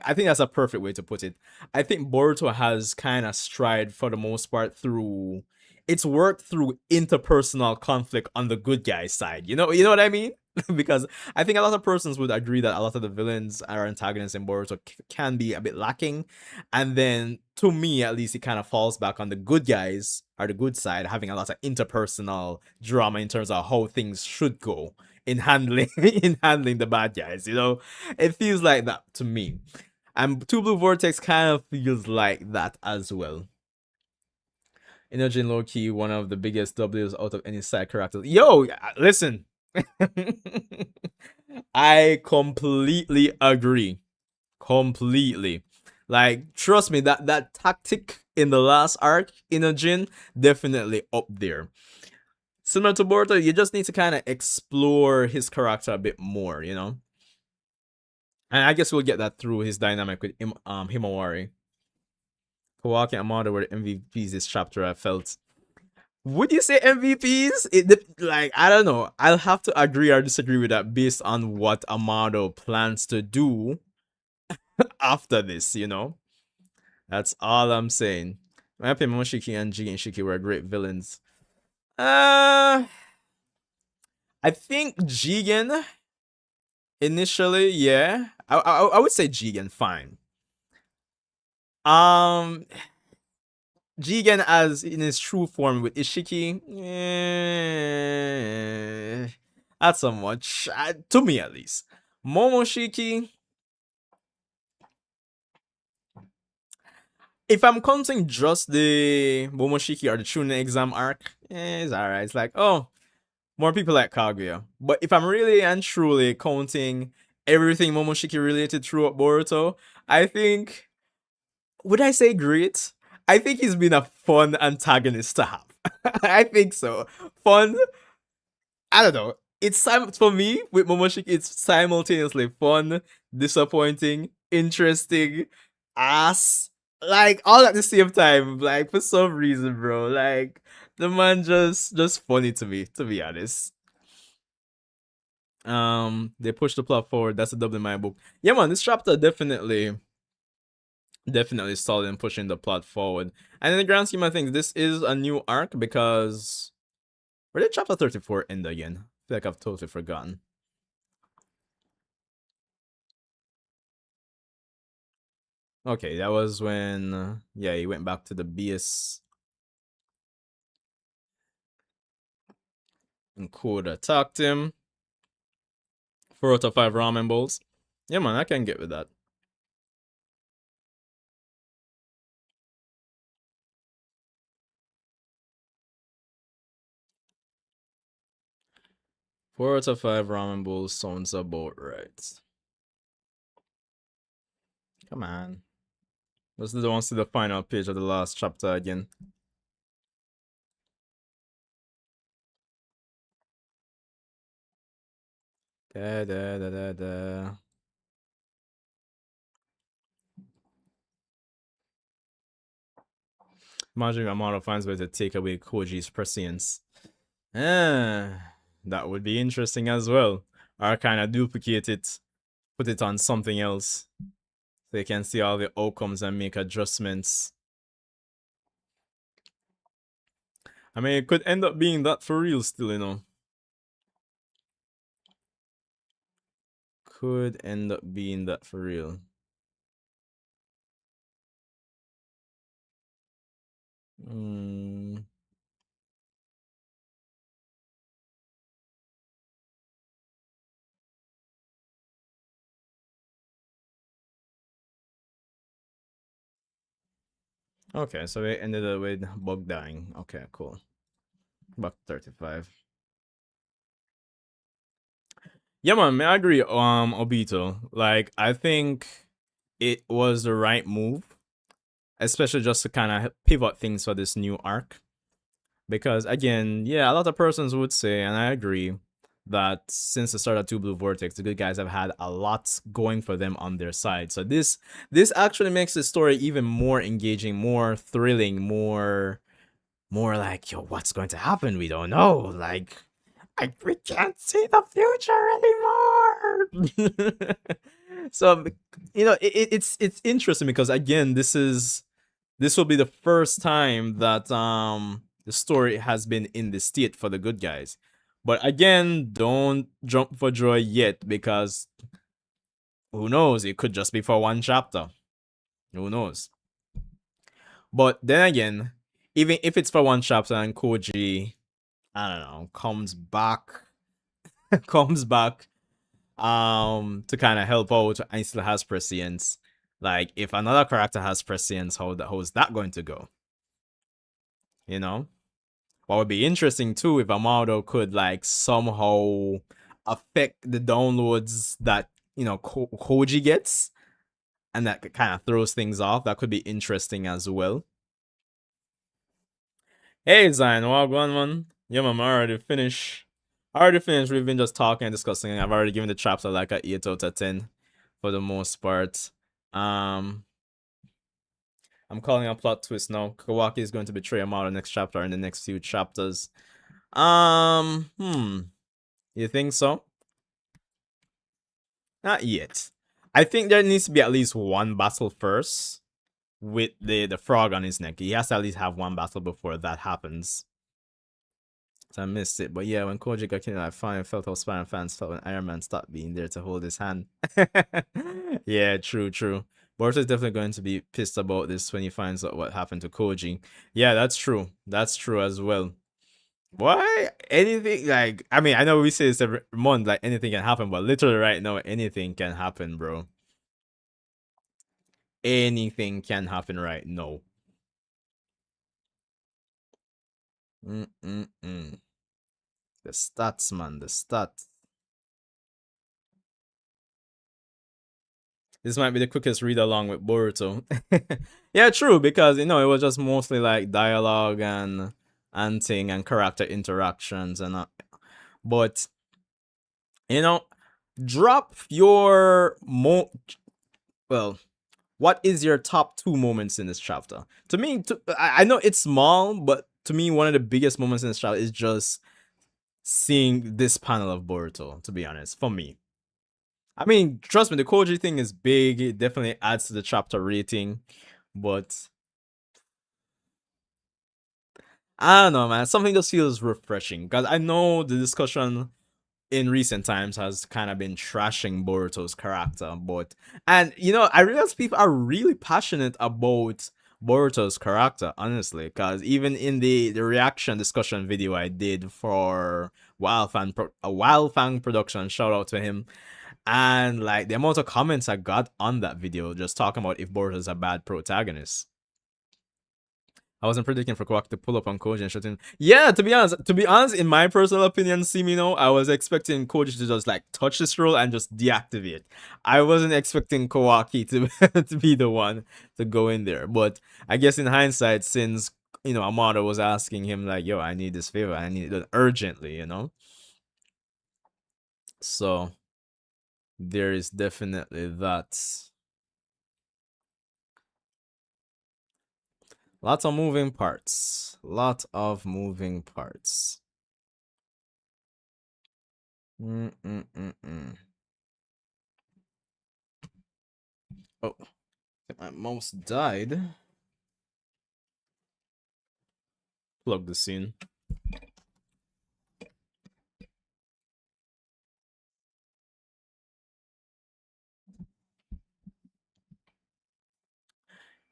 A: I think that's a perfect way to put it. I think Boruto has kind of stride for the most part through it's worked through interpersonal conflict on the good guy side. You know what I mean? Because I think a lot of persons would agree that a lot of the villains or antagonists in Boruto can be a bit lacking, and then to me at least it kind of falls back on the good guys or the good side having a lot of interpersonal drama in terms of how things should go in handling in handling the bad guys. It feels like that to me. And Two Blue Vortex kind of feels like that as well. Inojin low key, one of the biggest W's out of any side character. Yo, listen. I completely agree. Completely. Like, trust me, that tactic in the last arc, Inojin, definitely up there. Similar to Boruto, you just need to kind of explore his character a bit more. And I guess we'll get that through his dynamic with Himawari. Kawaki and Amado were the MVPs this chapter, I felt. Would you say MVPs? Like, I don't know. I'll have to agree or disagree with that based on what Amado plans to do after this. That's all I'm saying. My opinion, Momoshiki and Jigi and Shiki were great villains. Uh, I think Jigen initially, yeah. I would say Jigen, fine. Um, Jigen as in his true form with Ishiki, not so much. To me at least. Momoshiki, if I'm counting just the Momoshiki or the Chunin exam arc, it's alright. It's like, oh, more people like Kaguya. But if I'm really and truly counting everything Momoshiki related throughout Boruto, I think, would I say great? I think he's been a fun antagonist to have. I think so. Fun. I don't know. For me with Momoshiki. It's simultaneously fun, disappointing, interesting, ass, like all at the same time. Like for some reason, bro. Like the man just funny to me, to be honest. They push the plot forward. That's a double in my book. Yeah, man. This chapter definitely solid in pushing the plot forward. And in the grand scheme of things, this is a new arc because where did chapter 34 end again? I feel like I've totally forgotten. Okay, that was when yeah, he went back to the base and Koda attacked him. 4 out of 5 ramen bowls. Yeah, man, I can get with that. Four out of 5 ramen bowls sounds about right. Come on. Let's do the see the final page of the last chapter again. Da da da da da. Imagine Amado finds a way to take away Koji's prescience. That would be interesting as well. Or kind of duplicate it, put it on something else. So you can see all the outcomes and make adjustments. I mean, it could end up being that for real still. Could end up being that for real. Mm. Okay, so we ended up with Bug dying. Okay, cool. Buck 35. Yeah, man, I agree. Obito. Like, I think it was the right move, especially just to kind of pivot things for this new arc. Because again, yeah, a lot of persons would say, and I agree, that since the start of Two Blue Vortex, the good guys have had a lot going for them on their side. So this actually makes the story even more engaging, more thrilling, more like, yo, what's going to happen? We don't know. Like, we can't see the future anymore. So, it's interesting because again, this will be the first time that the story has been in this state for the good guys. But again, don't jump for joy yet because who knows? It could just be for one chapter. Who knows? But then again, even if it's for one chapter and Koji, I don't know, comes back, comes back, to kind of help out and still has prescience. Like if another character has prescience, how's that going to go? You know? What would be interesting too if Amado could like somehow affect the downloads that Koji gets, and that kind of throws things off. That could be interesting as well. Hey Zion, well going man. Yeah, man, I already finished. I already finished. We've been just talking and discussing. I've already given the chapter like a 8 out of 10 for the most part. Um, I'm calling a plot twist now. Kawaki is going to betray Amado next chapter in the next few chapters. Hmm. You think so? Not yet. I think there needs to be at least one battle first with the frog on his neck. He has to at least have one battle before that happens. So I missed it. But yeah, when Koji got killed, I finally felt how Spider fans felt when Iron Man stopped being there to hold his hand. Yeah, true, true. Boruto is definitely going to be pissed about this when he finds out what happened to Koji. Yeah, that's true. That's true as well. Why? Anything like I mean, I know we say this every month, like anything can happen, but literally right now, anything can happen, bro. Anything can happen right now. Mm-mm-mm. The stats, man, the stats. This might be the quickest read along with Boruto. Yeah, true, because it was just mostly like dialogue and thing and character interactions and but you know, drop your well, what is your top two moments in this chapter? To me, I know it's small, but to me, one of the biggest moments in this chapter is just seeing this panel of Boruto, to be honest, for me. I mean, trust me, the Koji thing is big. It definitely adds to the chapter rating. But I don't know, man. Something just feels refreshing. Because I know the discussion in recent times has kind of been trashing Boruto's character. And I realize people are really passionate about Boruto's character, honestly. Because even in the reaction discussion video I did for Wildfang production, shout out to him. And like the amount of comments I got on that video just talking about if Boruto is a bad protagonist. I wasn't predicting for Kwak to pull up on Koji and shut him. Yeah, to be honest, in my personal opinion, Simino, I was expecting Koji to just like touch the scroll and just deactivate. I wasn't expecting Kawaki to to be the one to go in there. But I guess in hindsight, since Amado was asking him like, "Yo, I need this favor. I need it urgently." So there is definitely that. Lots of moving parts. Lot of moving parts. Mm-mm-mm-mm. Oh, my mouse died. Plug the scene.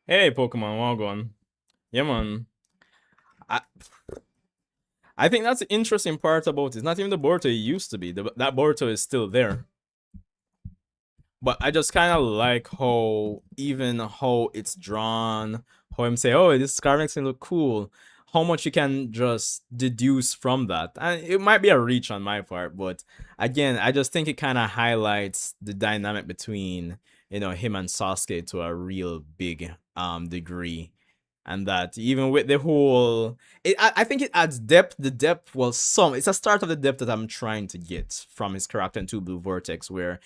A: Hey, Pokemon, well gone. Yeah, man. I think that's the interesting part about it. It's not even the Boruto it used to be. That Boruto is still there. But I just kind of like how even how it's drawn, how I'm say, oh, this scar makes me look cool. How much you can just deduce from that, and it might be a reach on my part, but again, I just think it kind of highlights the dynamic between him and Sasuke to a real big degree, and that even with the whole, I think it adds depth. The depth, well, it's a start of the depth that I'm trying to get from his character in Two Blue Vortex, where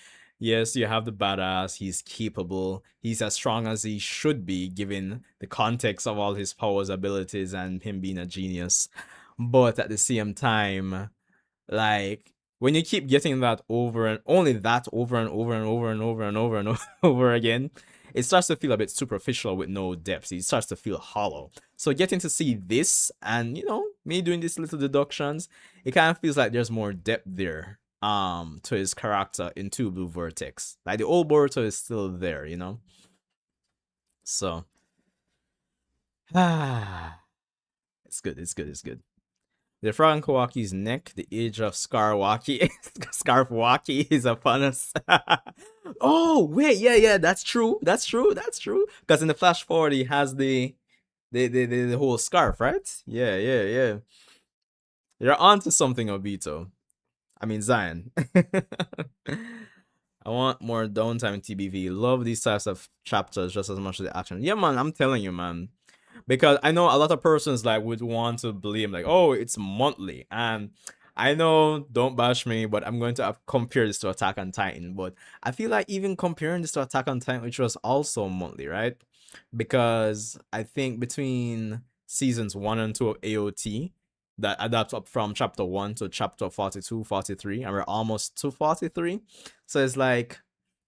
A: yes, you have the badass. He's capable. He's as strong as he should be, given the context of all his powers, abilities, and him being a genius. But at the same time, like when you keep getting that over and only that over and over and over and over and over and over again, it starts to feel a bit superficial with no depth. It starts to feel hollow. So getting to see this and me doing these little deductions, it kind of feels like there's more depth there to his character in Two Blue Vortex. Like the old Boruto is still there. So it's good, it's good, it's good. The frog on Kawaki's neck, the age of Scarwaki, Scarfwaki is upon us. Oh wait, yeah, that's true, that's true, that's true. Because in the flash forward, he has the whole scarf, right? Yeah. You're onto something, Obito. I mean Zion. I want more downtime in TBV. Love these types of chapters just as much as the action. Yeah, man, I'm telling you, man. Because I know a lot of persons like would want to believe like, oh, it's monthly, and I know, don't bash me, but I'm going to compare this to Attack on Titan. But I feel like even comparing this to Attack on Titan, which was also monthly, right? Because I think between seasons 1 and 2 of AOT, that adapt up from chapter 1 to chapter 42, 43, and we're almost to 43. So it's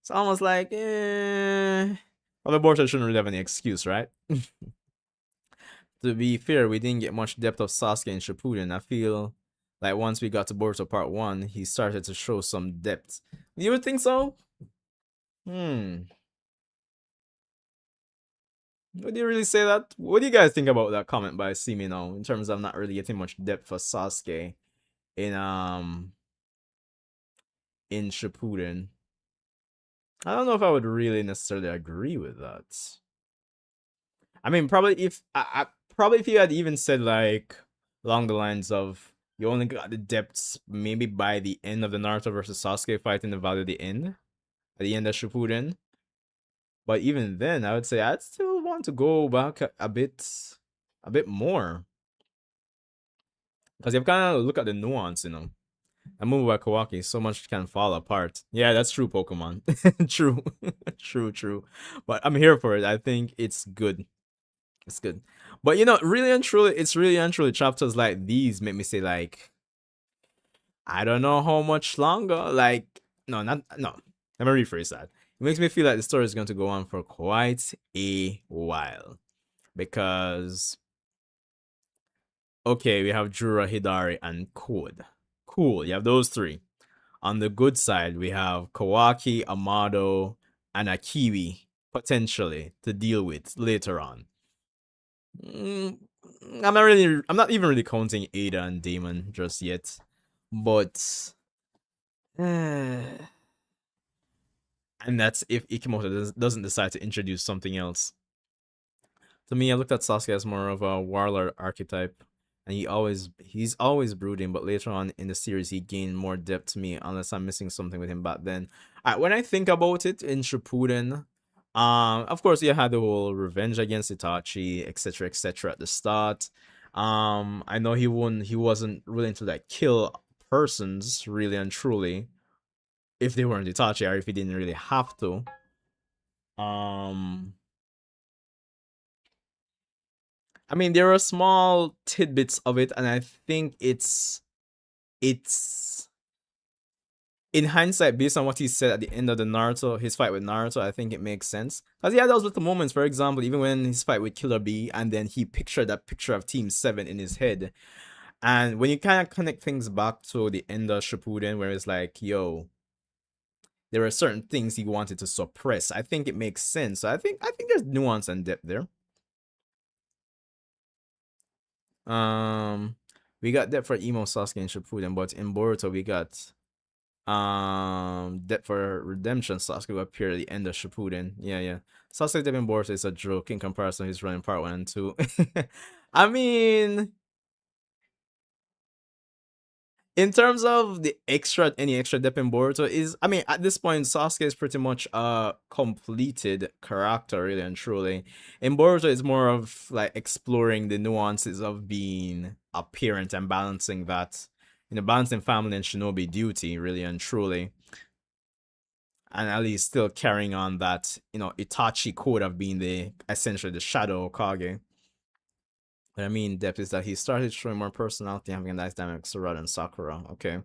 A: almost like, well, the board shouldn't really have any excuse, right? To be fair, we didn't get much depth of Sasuke and Shippuden. I feel like once we got to Boruto Part 1, he started to show some depth. You would think so? Would you really say that? What do you guys think about that comment by Simi now, in terms of not really getting much depth for Sasuke in Shippuden? I don't know if I would really necessarily agree with that. I mean, probably if you had even said like along the lines of you only got the depths maybe by the end of the Naruto versus Sasuke fight in the Valley of the End, at the end of Shippuden. But even then, I would say I'd still want to go back a bit more, because you've kind of look at the nuance. A move by Kawaki, so much can fall apart. Yeah, that's true, Pokemon. True, true. But I'm here for it. I think it's good. It's good. But really and truly, it's really and truly chapters like these make me say like, I don't know how much longer. Like, no, not no. Let me rephrase that. It makes me feel like the story is going to go on for quite a while. Because okay, we have Jura, Hidari, and Code. Cool, you have those three. On the good side, we have Kawaki, Amado, and Akiwi potentially to deal with later on. Mm, I'm not even really counting Ada and Damon just yet, but and that's if Ikimoto doesn't decide to introduce something else. To me, I looked at Sasuke as more of a warlord archetype, and he's always brooding, but later on in the series he gained more depth to me, unless I'm missing something with him back then. When I think about it in Shippuden, of course you had the whole revenge against Itachi, etc., at the start. I know he wasn't willing to like kill persons really and truly if they weren't Itachi, or if he didn't really have to. Um I mean, there are small tidbits of it, and I think it's in hindsight, based on what he said at the end of his fight with Naruto, I think it makes sense. Because yeah, those little moments, for example, even when his fight with Killer Bee, and then he pictured that picture of Team 7 in his head. And when you kind of connect things back to the end of Shippuden, where it's like, yo, there are certain things he wanted to suppress, I think it makes sense. So I think there's nuance and depth there. Um, we got that for emo Sasuke and Shippuden, but in Boruto we got that for redemption Sasuke will appear at the end of Shippuden. Yeah, yeah. Sasuke Devin Boruto is a joke in comparison to his run in part 1 and 2. I mean, in terms of the extra, any extra depth in Boruto is, I mean, at this point, Sasuke is pretty much a completed character, really and truly. In Boruto, it's more of like exploring the nuances of being a parent and balancing that, balancing family and shinobi duty, really and truly. And at least still carrying on that, Itachi code of being essentially the shadow Kage. What I mean, depth is that he started showing more personality, having a nice dynamic with Sarada and Sakura. Okay.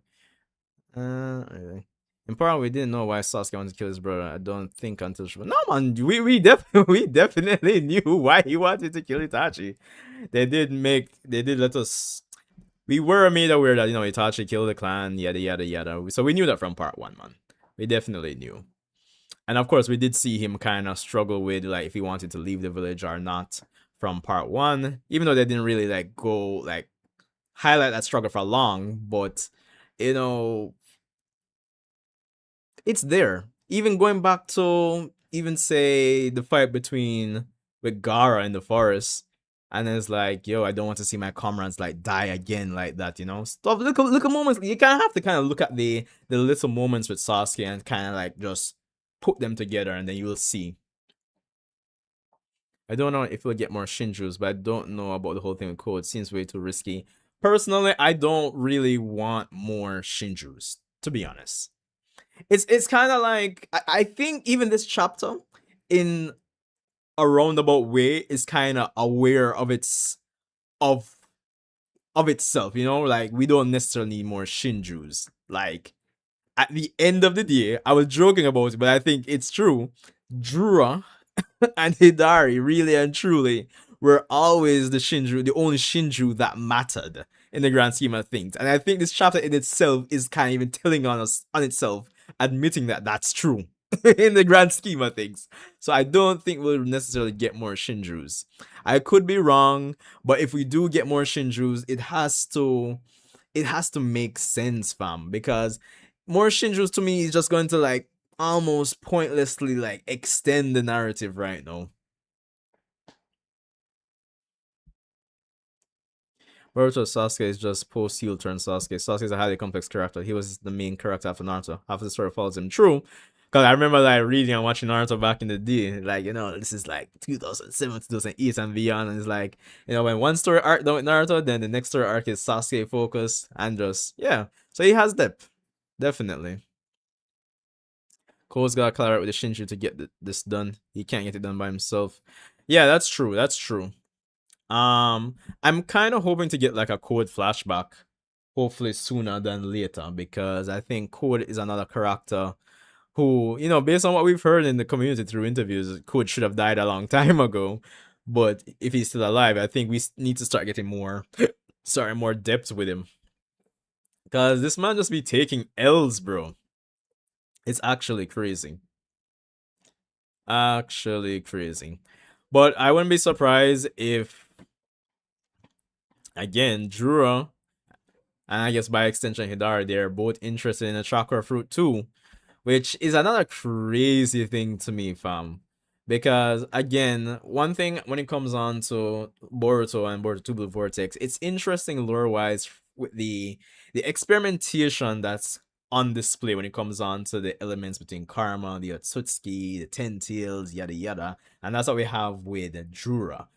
A: Really. In part, we didn't know why Sasuke wanted to kill his brother. I don't think until no man, we definitely knew why he wanted to kill Itachi. They did let us. We were made aware that Itachi killed the clan, yada yada yada. So we knew that from part 1, man. We definitely knew. And of course, we did see him kind of struggle with like if he wanted to leave the village or not from part 1, even though they didn't really like go like highlight that struggle for long, but you know it's there. Even going back to even say the fight between with Gara in the forest, and it's like, yo, I don't want to see my comrades like die again like that. Stuff. Look at moments. You kind of have to kind of look at the little moments with Sasuke and kind of like just put them together, and then you will see. I don't know if we'll get more Shinjus, but I don't know about the whole thing with code. It seems way too risky. Personally, I don't really want more Shinjus, to be honest. It's kind of like I think even this chapter in a roundabout way is kind of aware of of itself, like we don't necessarily need more Shinjus. Like at the end of the day, I was joking about it, but I think it's true. Jura and Hidari, really and truly, were always the only Shinju that mattered in the grand scheme of things. And I think this chapter in itself is kind of even telling on itself, admitting that that's true in the grand scheme of things. So I don't think we'll necessarily get more Shinjus. I could be wrong, but if we do get more Shinjus, it has to make sense, fam, because more Shinjus to me is just going to like almost pointlessly like extend the narrative right now. Boruto Sasuke is just post heel turn Sasuke. Sasuke is a highly complex character. He was the main character after Naruto. Half the story follows him. True. Because I remember like reading and watching Naruto back in the day. Like, this is like 2007, 2008 and beyond. And it's like, when one story arc done with Naruto, then the next story arc is Sasuke focus and just, yeah. So he has depth. Definitely. Cole's got to collaborate with the Shinju to get this done. He can't get it done by himself. Yeah, that's true. That's true. I'm kind of hoping to get like a Code flashback, hopefully sooner than later, because I think Code is another character who, based on what we've heard in the community through interviews, Code should have died a long time ago. But if he's still alive, I think we need to start getting more depth with him. Because this man just be taking L's, bro. It's actually crazy. Actually crazy. But I wouldn't be surprised if, again, Jura and I guess by extension Hidari, they're both interested in the chakra fruit too, which is another crazy thing to me, fam. Because again, one thing when it comes on to Boruto and Boruto Two Blue Vortex, it's interesting lore-wise with the experimentation that's on display when it comes on to the elements between karma, the Otsutsuki, the Ten Tails, yada yada, and that's what we have with Jura.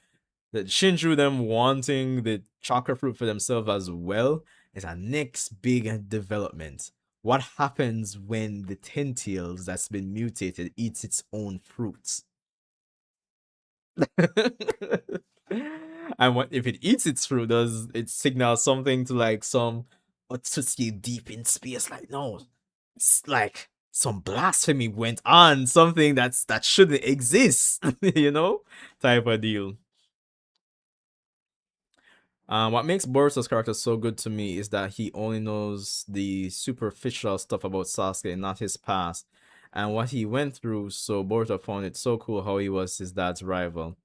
A: The Shinju them wanting the chakra fruit for themselves as well is a next big development. What happens when the Tentails that's been mutated eats its own fruits? And what if it eats its fruit? Does it signal something to like some Otsutsuki deep in space? Like, no, it's like some blasphemy went on, something that shouldn't exist, type of deal. What makes Boruto's character so good to me is that he only knows the superficial stuff about Sasuke, not his past, and what he went through. So Boruto found it so cool how he was his dad's rival.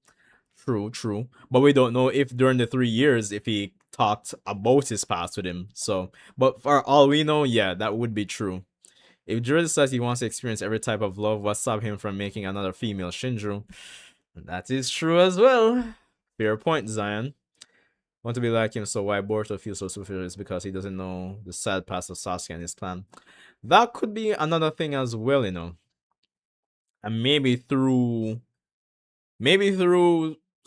A: True, true. But we don't know if during the 3 years if he talked about his past with him. So, but for all we know, yeah, that would be true. If Jura says he wants to experience every type of love, what stopped him from making another female Shinju? That is true as well. Fair point, Zion. Want to be like him, so why Boruto feels so superior is because he doesn't know the sad past of Sasuke and his clan. That could be another thing as well, you know. And maybe through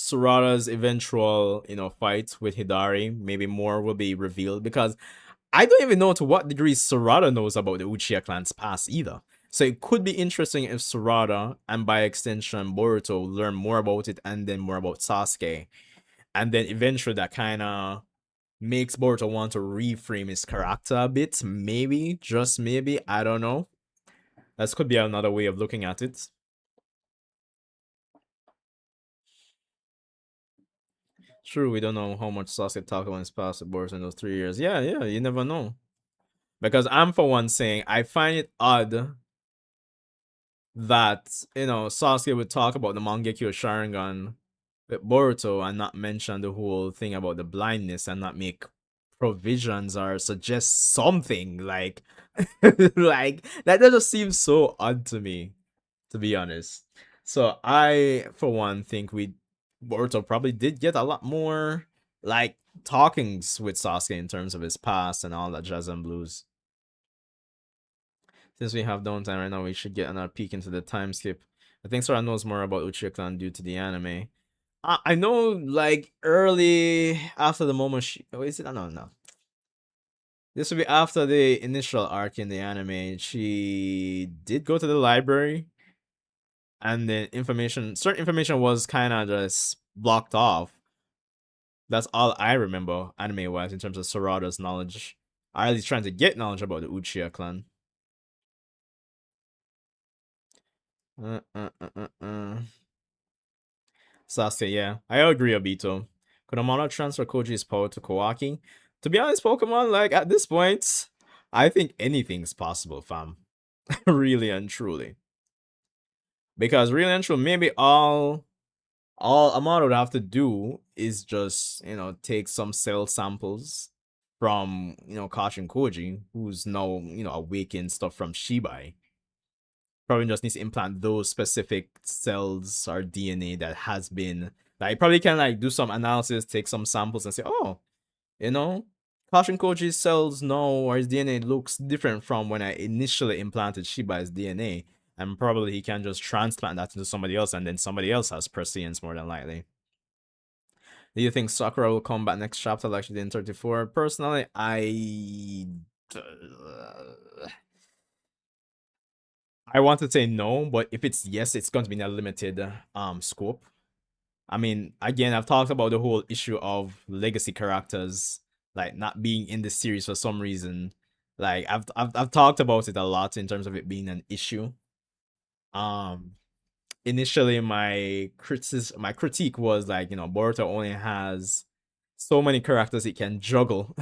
A: Sarada's eventual, fight with Hidari, maybe more will be revealed because I don't even know to what degree Sarada knows about the Uchiha clan's past either. So it could be interesting if Sarada and by extension Boruto learn more about it and then more about Sasuke. And then eventually that kind of makes Boruto want to reframe his character a bit. Maybe, just maybe, I don't know. That could be another way of looking at it. True, we don't know how much Sasuke talked about his past with Boruto in those 3 years. Yeah, yeah, you never know. Because I'm for one saying I find it odd that Sasuke would talk about the Mangekyo Sharingan with Boruto and not mention the whole thing about the blindness and not make provisions or suggest something like like that just seems so odd to me, to be honest. So I for one think we Boruto probably did get a lot more like talkings with Sasuke in terms of his past and all that jazz and blues. Since we have downtime right now, we should get another peek into the time skip. I think Sora knows more about Uchiha Clan due to the anime. I know, like, early after the moment she... Oh, is it? No, no. This would be after the initial arc in the anime. She did go to the library, and then certain information was kind of just blocked off. That's all I remember anime-wise in terms of Sarada's knowledge. Or at least trying to get knowledge about the Uchiha Clan. Sasuke, yeah. I agree, Obito. Could Amano transfer Koji's power to Kawaki? To be honest, Pokemon, like, at this point, I think anything's possible, fam. Really and truly. Because really and truly, maybe all Amano would have to do is just, take some cell samples from, Kashin Koji, who's now, awakened stuff from Shibai. Probably just needs to implant those specific cells or DNA that has been like probably can like do some analysis, take some samples and say, oh, you know, Kashin Koji's cells now or his DNA looks different from when I initially implanted Shiba's DNA. And probably he can just transplant that into somebody else and then somebody else has prescience more than likely. Do you think Sakura will come back next chapter like she did in 34? Personally, I want to say no, but if it's yes, it's going to be in a limited scope. I mean, again, I've talked about the whole issue of legacy characters like not being in the series for some reason. Like I've talked about it a lot in terms of it being an issue. Um Initially my critique was like, Boruto only has so many characters it can juggle.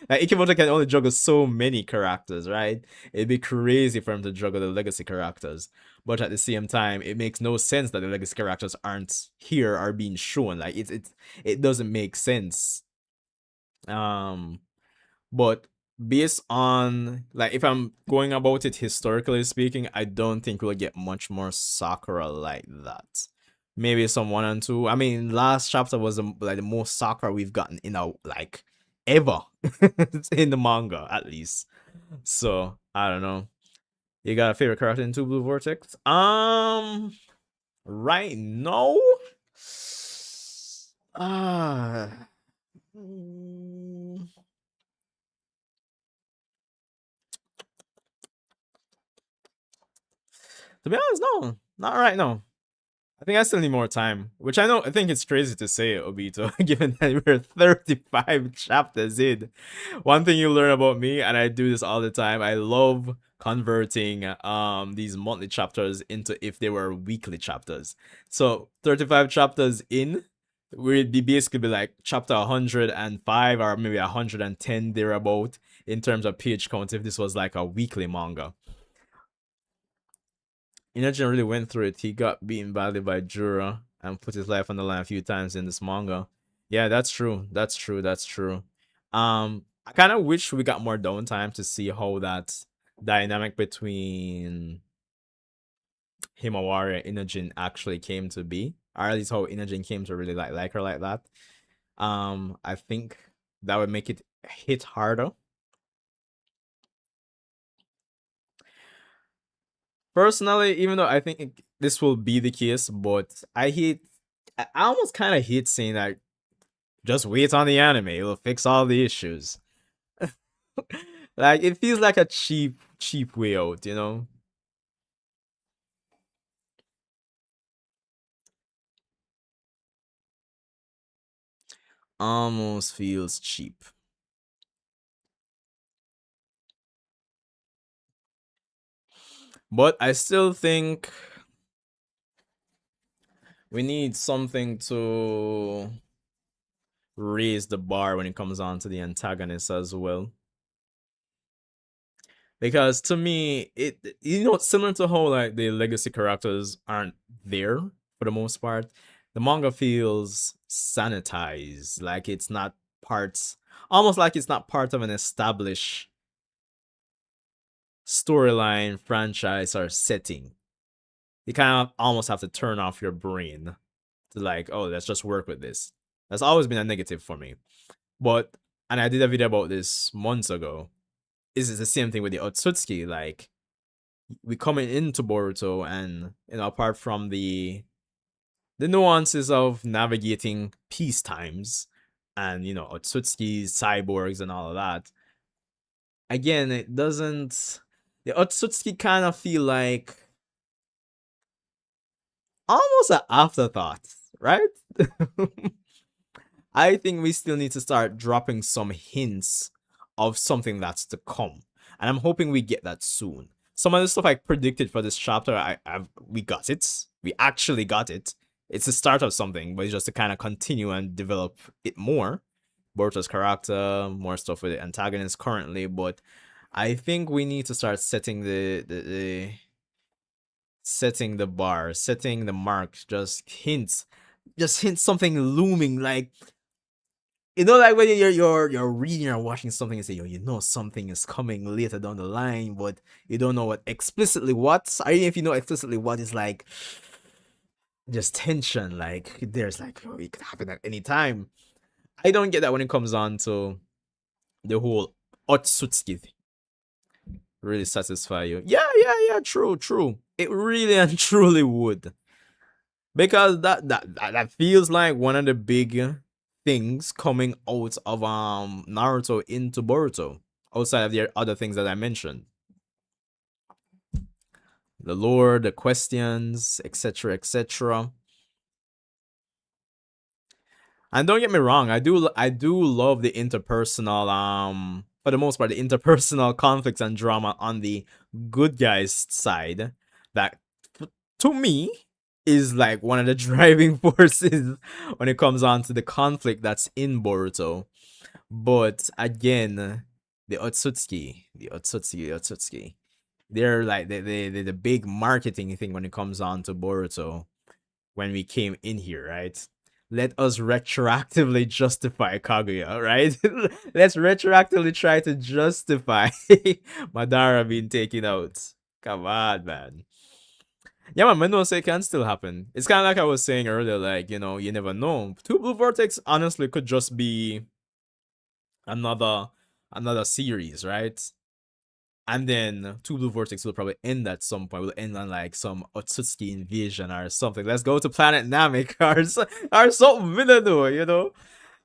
A: Like Ikimoto can only juggle so many characters, right? It'd be crazy for him to juggle the legacy characters. But at the same time, it makes no sense that the legacy characters aren't here or being shown. Like it doesn't make sense. But based on like if I'm going about it historically speaking, I don't think we'll get much more Sakura like that. Maybe some 1 and 2. I mean, last chapter was like the most Sakura we've gotten in a like ever in the manga at least. So I don't know. You got a favorite character in Two Blue Vortex? Right now, ah. To be honest, no, not right now. I think I still need more time, which I think it's crazy to say, Obito, given that we're 35 chapters in. One thing you learn about me, and I do this all the time, I love converting these monthly chapters into if they were weekly chapters. So 35 chapters in, we'd be basically be like chapter 105 or maybe 110 thereabout in terms of page count if this was like a weekly manga. Inogen really went through it. He got beaten badly by Jura. and put his life on the line a few times in this manga. Yeah, that's true. That's true. That's true. I kind of wish we got more downtime to see how that dynamic between Himawari and Inojin actually came to be, or at least how Inojin came to really like her like that. I think that would make it hit harder. Personally, even though I think this will be the case, but I almost kind of hate saying that. Just wait on the anime; it'll fix all the issues. Like it feels like a cheap way out, you know. Almost feels cheap, but I still think we need something to raise the bar when it comes on to the antagonist as well. Because to me, it similar to how like the legacy characters aren't there for the most part. The manga feels sanitized, like it's not parts, almost like it's not part of an established storyline, franchise, or setting. You kind of almost have to turn off your brain to like, oh, let's just work with this. That's always been a negative for me. But and I did a video about this months ago. Is the same thing with the Otsutsuki? Like we coming into Boruto, and apart from the nuances of navigating peace times, and Otsutsuki's cyborgs and all of that. Again, it doesn't. The Otsutsuki kind of feel like almost an afterthought, right? I think we still need to start dropping some hints of something that's to come, and I'm hoping we get that soon. Some of the stuff I predicted for this chapter, we got it. We actually got it. It's the start of something, but it's just to kind of continue and develop it more. Boruto's character, more stuff with the antagonist currently, but I think we need to start setting the setting the bar, setting the mark, just hints something looming, like like when you're reading or watching something and say, yo, something is coming later down the line, but you don't know what explicitly what. Or even if you know explicitly what, is like just tension, like there's like, oh, it could happen at any time. I don't get that when it comes on to the whole Otsutsuki thing. Really satisfy you. Yeah, true, true. It really and truly would. Because that feels like one of the big things coming out of Naruto into Boruto, outside of the other things that I mentioned. The lore, the questions, etc., etc. And don't get me wrong, I do love the interpersonal for the most part, the interpersonal conflicts and drama on the good guys side, that to me is like one of the driving forces when it comes on to the conflict that's in Boruto. But again, the Otsutsuki, they're like the big marketing thing when it comes on to Boruto. When we came in here, right? Let us retroactively justify Kaguya, right? Let's retroactively try to justify Madara being taken out. Come on, man. Yeah, man, Mendoza can still happen. It's kind of like I was saying earlier, like, you never know. Two Blue Vortex honestly could just be another another series, right? And then Two Blue Vortex will probably end at some point. Will end on like some Otsutsuki invasion or something. Let's go to Planet Namek or something, we don't know.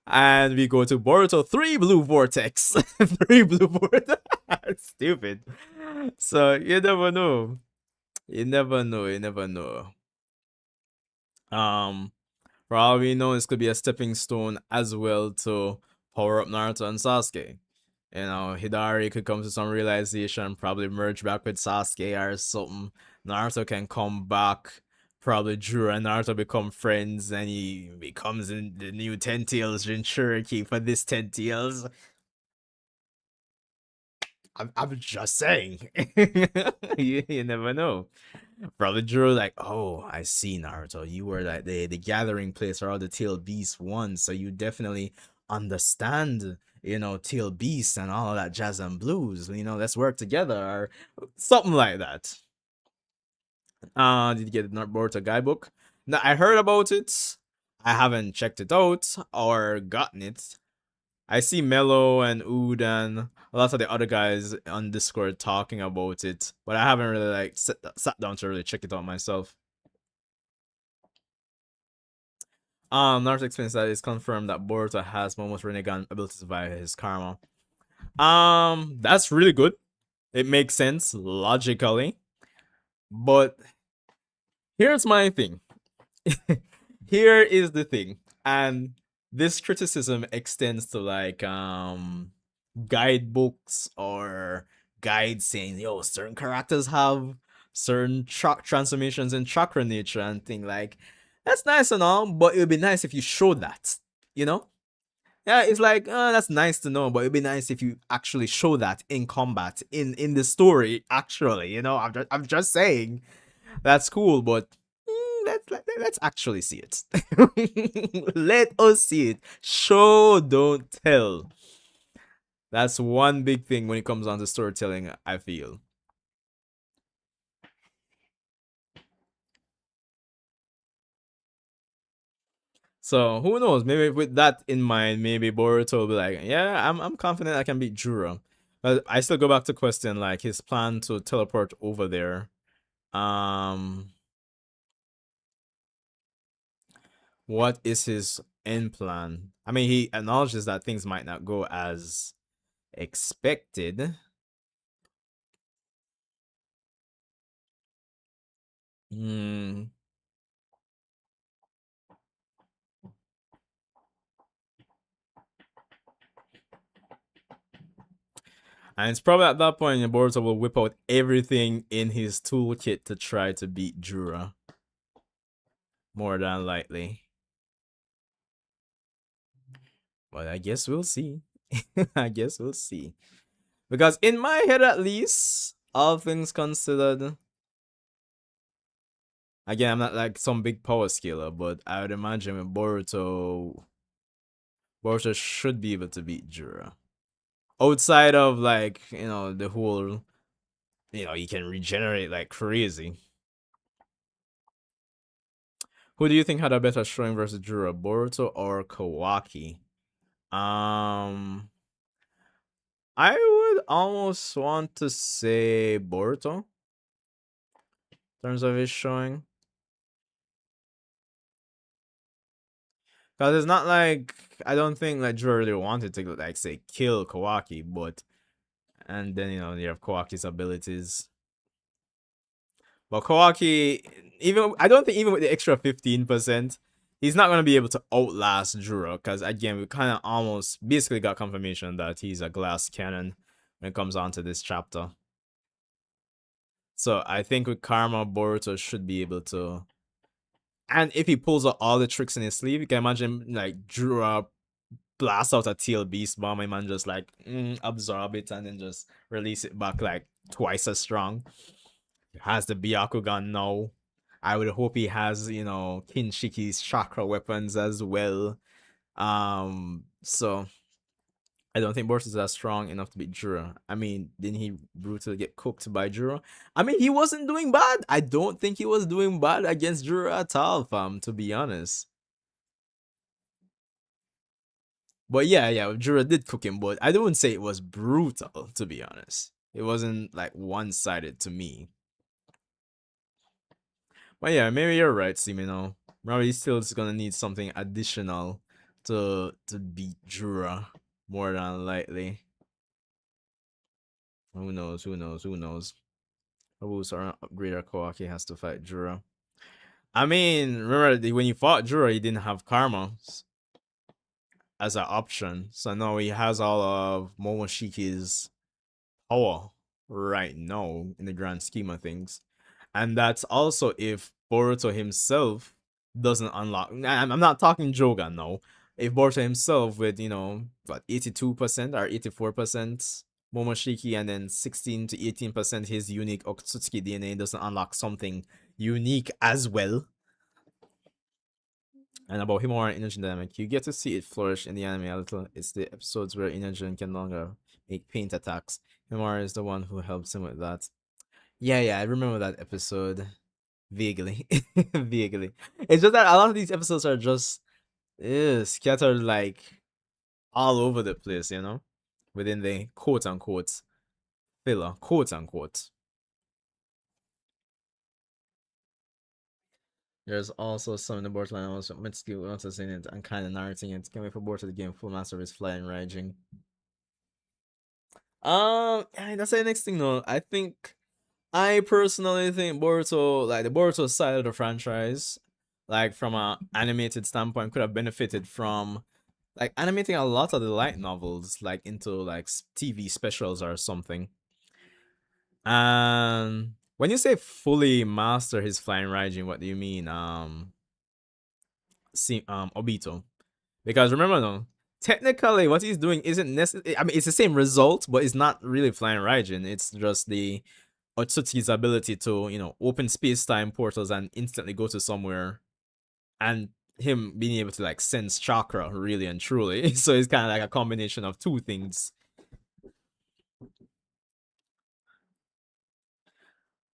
A: And we go to Boruto 3 Blue Vortex. 3 Blue Vortex. Stupid. So you never know. You never know. You never know. Um, for all we know, this could be a stepping stone as well to power up Naruto and Sasuke. Hidari could come to some realization, probably merge back with Sasuke or something. Naruto can come back. Probably Jura and Naruto become friends, and he becomes in the new 10 Tails Jinchuriki for this 10 Tails. I'm just saying. you never know. Probably Drew like, oh, I see Naruto. You were like the gathering place for all the tail beast ones, so you definitely understand, tail beast and all of that jazz and blues. Let's work together or something like that. Did you get the Boruto guidebook? Now I heard about it. I haven't checked it out or gotten it. I see Mello and Ood and a lot of the other guys on Discord talking about it, but I haven't really like sat down to really check it out myself. Naruto explains that it's confirmed that Boruto has Momo's Rinnegan abilities via his karma. That's really good. It makes sense logically, but here's my thing. Here is the thing, and this criticism extends to like guidebooks or guides saying, yo, certain characters have certain transformations in chakra nature and thing like that's nice and all, but it would be nice if you showed that, you know? Yeah, it's like that's nice to know, but it'd be nice if you actually show that in combat, in the story. Actually, I'm just saying that's cool, but let's actually see it. Let us see it. Show, don't tell. That's one big thing when it comes on to storytelling, I feel. So who knows? Maybe with that in mind, maybe Boruto will be like, yeah, I'm confident I can beat Jura. But I still go back to question like his plan to teleport over there. Um, what is his end plan? I mean, he acknowledges that things might not go as expected. Hmm. And it's probably at that point Boruto will whip out everything in his toolkit to try to beat Jura. More than likely. But I guess we'll see. I guess we'll see. Because in my head at least, all things considered, again, I'm not like some big power scaler, but I would imagine with Boruto should be able to beat Jura. Outside of like, the whole, he can regenerate like crazy. Who do you think had a better showing versus Jura, Boruto or Kawaki? Um, I would almost want to say Boruto in terms of his showing. Because it's not like I don't think like Jura really wanted to like say kill Kawaki, but and then you have Kawaki's abilities. But Kawaki, even I don't think even with the extra 15%, he's not gonna be able to outlast Jura. Because again, we kind of almost basically got confirmation that he's a glass cannon when it comes on to this chapter. So I think with Karma, Boruto should be able to. And if he pulls out all the tricks in his sleeve, you can imagine like Jura blast out a tail beast bomb, my man just like absorb it and then just release it back like twice as strong. He has the Byakugan now. I would hope he has, Kinshiki's chakra weapons as well. So I don't think Boruto is that strong enough to beat Jura. I mean, didn't he brutally get cooked by Jura? I mean, he wasn't doing bad. I don't think he was doing bad against Jura at all, fam, to be honest. But yeah, Jura did cook him, but I don't say it was brutal, to be honest. It wasn't like one-sided to me. But yeah, maybe you're right, Simino. Probably still is gonna need something additional to beat Jura more than likely. Who knows? Who knows? Who knows? Who's our upgrader Kawaki has to fight Jura. I mean, remember when you fought Jura, he didn't have karma as an option. So now he has all of Momoshiki's power right now in the grand scheme of things. And that's also if Boruto himself doesn't unlock. I'm not talking Jogan now. If Boruto himself with, what, 82% or 84% Momoshiki, and then 16 to 18% his unique Otsutsuki DNA doesn't unlock something unique as well. And about Himawari and Inogen dynamic, you get to see it flourish in the anime a little. It's the episodes where Inogen can no longer make paint attacks. Himawari is the one who helps him with that. Yeah, yeah, I remember that episode vaguely. Vaguely. It's just that a lot of these episodes are just scattered like all over the place, you know? Within the quote unquote filler, quote unquote. There's also some in the borderline also Mitsuki noticing it and kind of narrating it. Can't wait for Boruto to game full master of his flying raging. Yeah, that's the next thing though. I personally think Boruto, like the Boruto side of the franchise, like from a animated standpoint, could have benefited from like animating a lot of the light novels like into like TV specials or something. And when you say fully master his flying raging, what do you mean? See, Obito, because remember no, technically what he's doing isn't necessary. I mean, it's the same result, but it's not really flying raging. It's just the Otsutsuki's ability to, open space-time portals and instantly go to somewhere, and him being able to like sense chakra really and truly. So it's kind of like a combination of two things.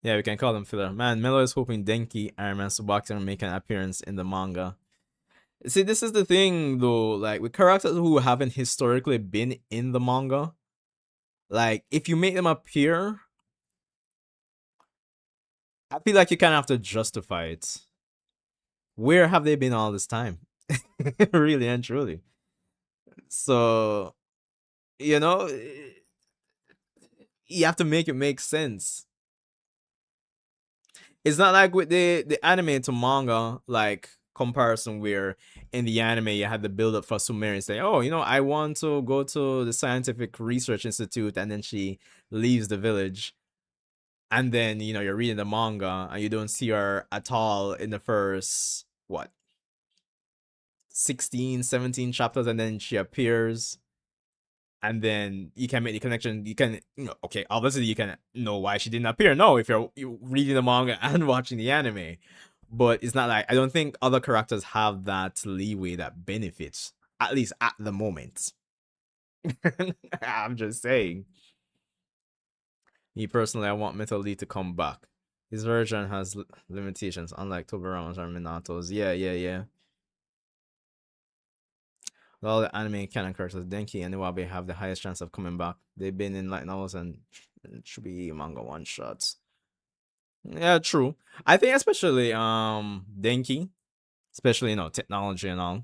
A: Yeah, we can call them filler. Man, Melo is hoping Denki, Iron Man, Suboxer make an appearance in the manga. See, this is the thing though, like with characters who haven't historically been in the manga, like if you make them appear, I feel like you kind of have to justify it. Where have they been all this time? Really and truly. So, you know, you have to make it make sense. It's not like with the anime to manga like comparison where in the anime you had the build up for Sumeri say, "Oh, I want to go to the scientific research institute," and then she leaves the village. And then, you're reading the manga and you don't see her at all in the first what 16, 17 chapters, and then she appears, and then you can make the connection. You can, okay, obviously you can know why she didn't appear. No, if you're reading the manga and watching the anime, but it's not like I don't think other characters have that leeway that benefits, at least at the moment. I'm just saying. Me personally, I want Metal Lee to come back. His version has limitations, unlike Tobiramas or Minato's. Yeah, yeah, yeah. All the anime canon characters, Denki and Iwabe, have the highest chance of coming back. They've been in light novels and it should be manga one shots. Yeah, true. I think especially Denki, especially technology and all.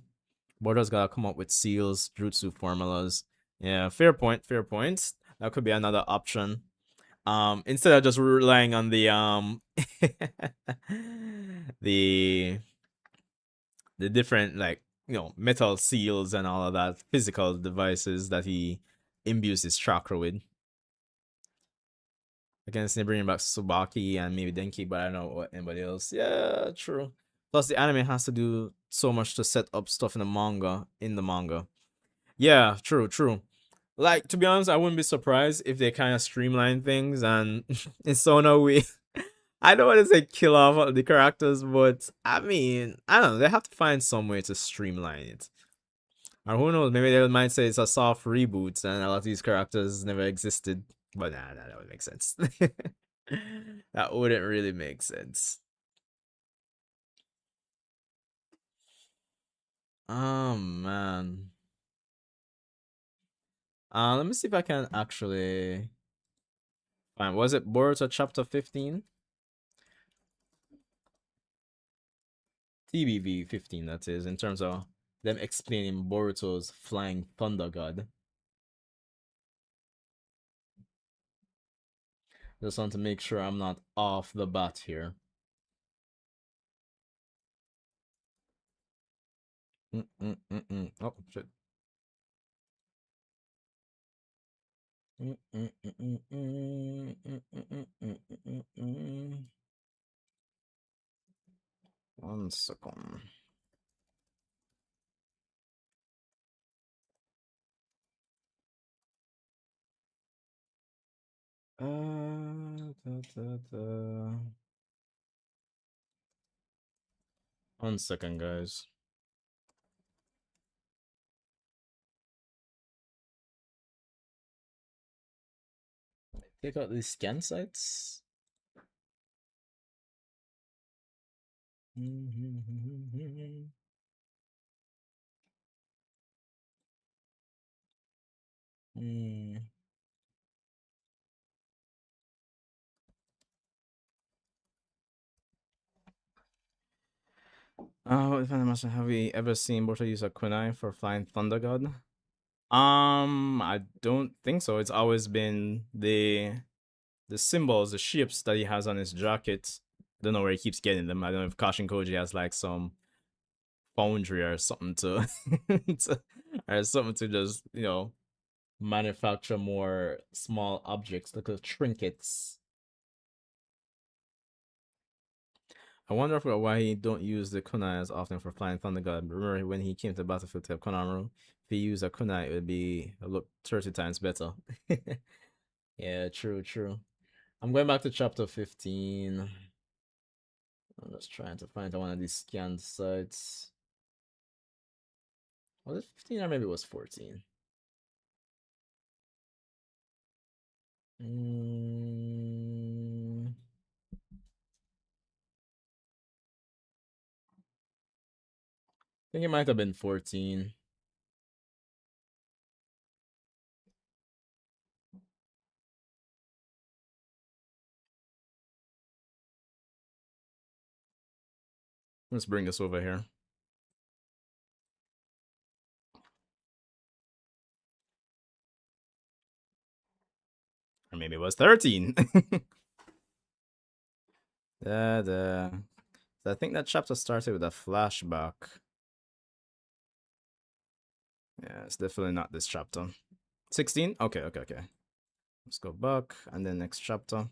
A: Border's gotta come up with seals, jutsu formulas. Yeah, fair point, fair point. That could be another option. Instead of just relying on the the the different like metal seals and all of that physical devices that he imbues his chakra with. Against bringing back Tsubaki and maybe Denki, but I don't know what anybody else. Yeah, true. Plus, the anime has to do so much to set up stuff in the manga. Yeah, true, true. Like to be honest, I wouldn't be surprised if they kind of streamline things and in so no way. I don't want to say kill off the characters, but I mean, I don't know. They have to find some way to streamline it. Or who knows? Maybe they might say it's a soft reboot and a lot of these characters never existed. But nah, that would make sense. That wouldn't really make sense. Oh man. Let me see if I can actually find. Was it Boruto chapter 15? TBV 15, that is, in terms of them explaining Boruto's flying thunder god. Just want to make sure I'm not off the bat here. Oh, shit. One second. Da. 1 second, guys. Take out these scan sites. Hmm. What kind of master have we ever seen Boruto use a kunai for flying Thunder God? I don't think so. It's always been the symbols, the ships that he has on his jacket. Don't know where he keeps getting them. I don't know if Kashin Koji has like some foundry or something to, or something to just manufacture more small objects, little trinkets. I wonder why he don't use the kunai as often for flying Thunder God. Remember when he came to the battlefield to Konohamaru? If he used a kunai, it would be look 30 times better. Yeah, true, true. I'm going back to chapter 15. I'm just trying to find one of these scanned sites. Was it 15 or maybe it was 14? Mm, I think it might have been 14. Let's bring this over here. Or maybe it was 13. I think that chapter started with a flashback. Yeah, it's definitely not this chapter. 16? Okay. Let's go back and then next chapter.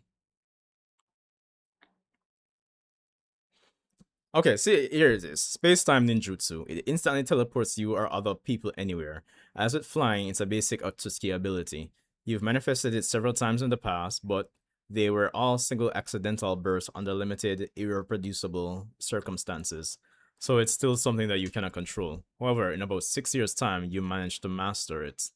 A: Okay, see, here it is. Space-time ninjutsu. It instantly teleports you or other people anywhere. As with flying, it's a basic Otsuki ability. You've manifested it several times in the past, but they were all single accidental bursts under limited, irreproducible circumstances. So it's still something that you cannot control. However, in about 6 years' time, you managed to master it.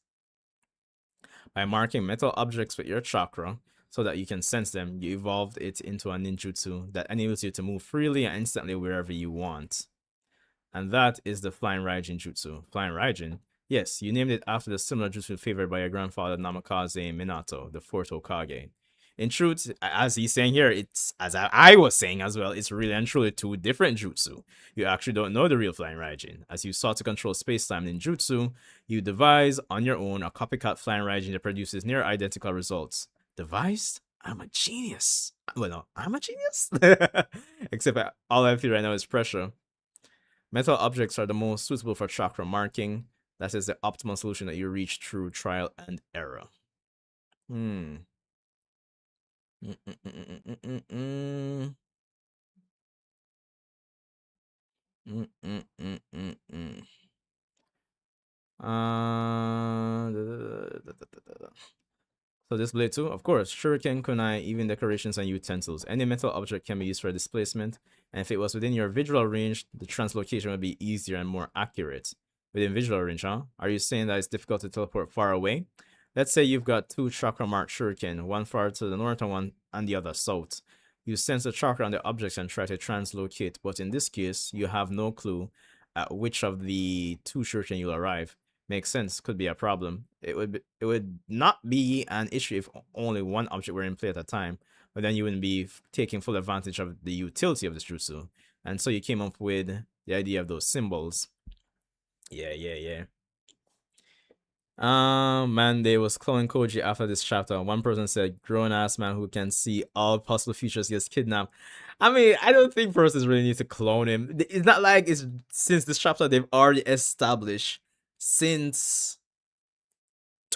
A: By marking metal objects with your chakra, so that you can sense them, you evolved it into a ninjutsu that enables you to move freely and instantly wherever you want. And that is the Flying Raijin Jutsu. Flying Raijin? Yes, you named it after the similar jutsu favored by your grandfather Namikaze Minato, the fourth Hokage. In truth, as he's saying here, it's as I was saying as well, it's really and truly two different jutsu. You actually don't know the real Flying Raijin. As you sought to control space-time ninjutsu, you devise on your own a copycat Flying Raijin that produces near identical results. Devised? I'm a genius. Well, no, I'm a genius? Except all I feel right now is pressure. Metal objects are the most suitable for chakra marking. That is the optimal solution that you reach through trial and error. Hmm. Mm-mm-mm-mm-mm-mm. Mm-mm-mm-mm-mm. So this blade too, of course, shuriken, kunai, even decorations and utensils. Any metal object can be used for displacement, and if it was within your visual range, the translocation would be easier and more accurate. Within visual range, huh? Are you saying that it's difficult to teleport far away? Let's say you've got two chakra marked shuriken, one far to the north and one and the other south. You sense the chakra on the objects and try to translocate, but in this case, you have no clue at which of the two shuriken you'll arrive. Makes sense. Could be a problem. It would not be an issue if only one object were in play at a time, but then you wouldn't be taking full advantage of the utility of this jutsu. And so you came up with the idea of those symbols. Yeah. Man, they was cloning Koji after this chapter. One person said, grown ass man who can see all possible futures gets kidnapped. I mean, I don't think persons really need to clone him. It's not like it's since this chapter they've already established since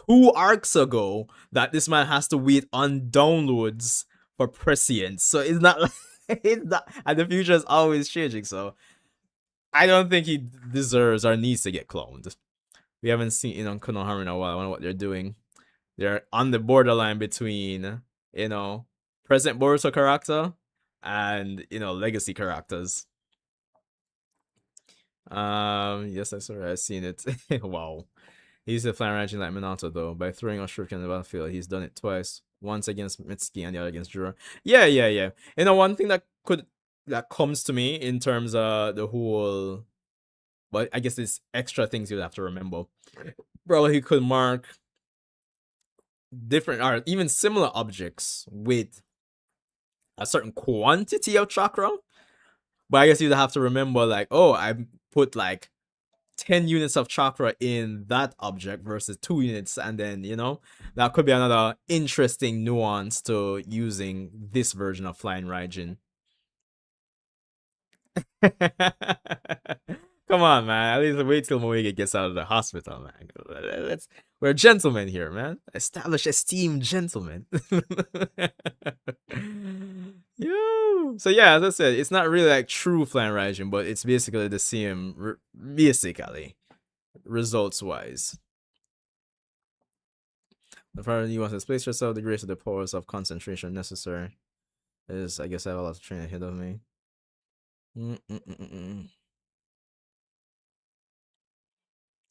A: 2 arcs ago that this man has to wait on downloads for prescience. So it's not like it's not, and the future is always changing. So I don't think he deserves or needs to get cloned. We haven't seen on Konohamaru in a while. I wonder what they're doing. They're on the borderline between you know, present Boruto character and legacy characters. Yes, I saw it. I've seen it. Wow. He's a flying raging like Minato though. By throwing a shuriken in the battlefield, he's done it twice. Once against Mitsuki and the other against Jura. Yeah, yeah, yeah. One thing that comes to me in terms of the whole, but I guess there's extra things you'd have to remember. Bro, he could mark different or even similar objects with a certain quantity of chakra. But I guess you'd have to remember, like, oh, I put like 10 units of chakra in that object versus 2 units, and then that could be another interesting nuance to using this version of Flying Raijin. Come on, man. At least wait till Moega gets out of the hospital, man. We're gentlemen here, man. Established esteemed gentlemen. Yo. So yeah, as I said, it's not really like true Flying Raijin, but it's basically the same, basically, results-wise. The farther you want to place yourself, the greater the powers of concentration necessary. Is, I guess I have a lot of training ahead of me.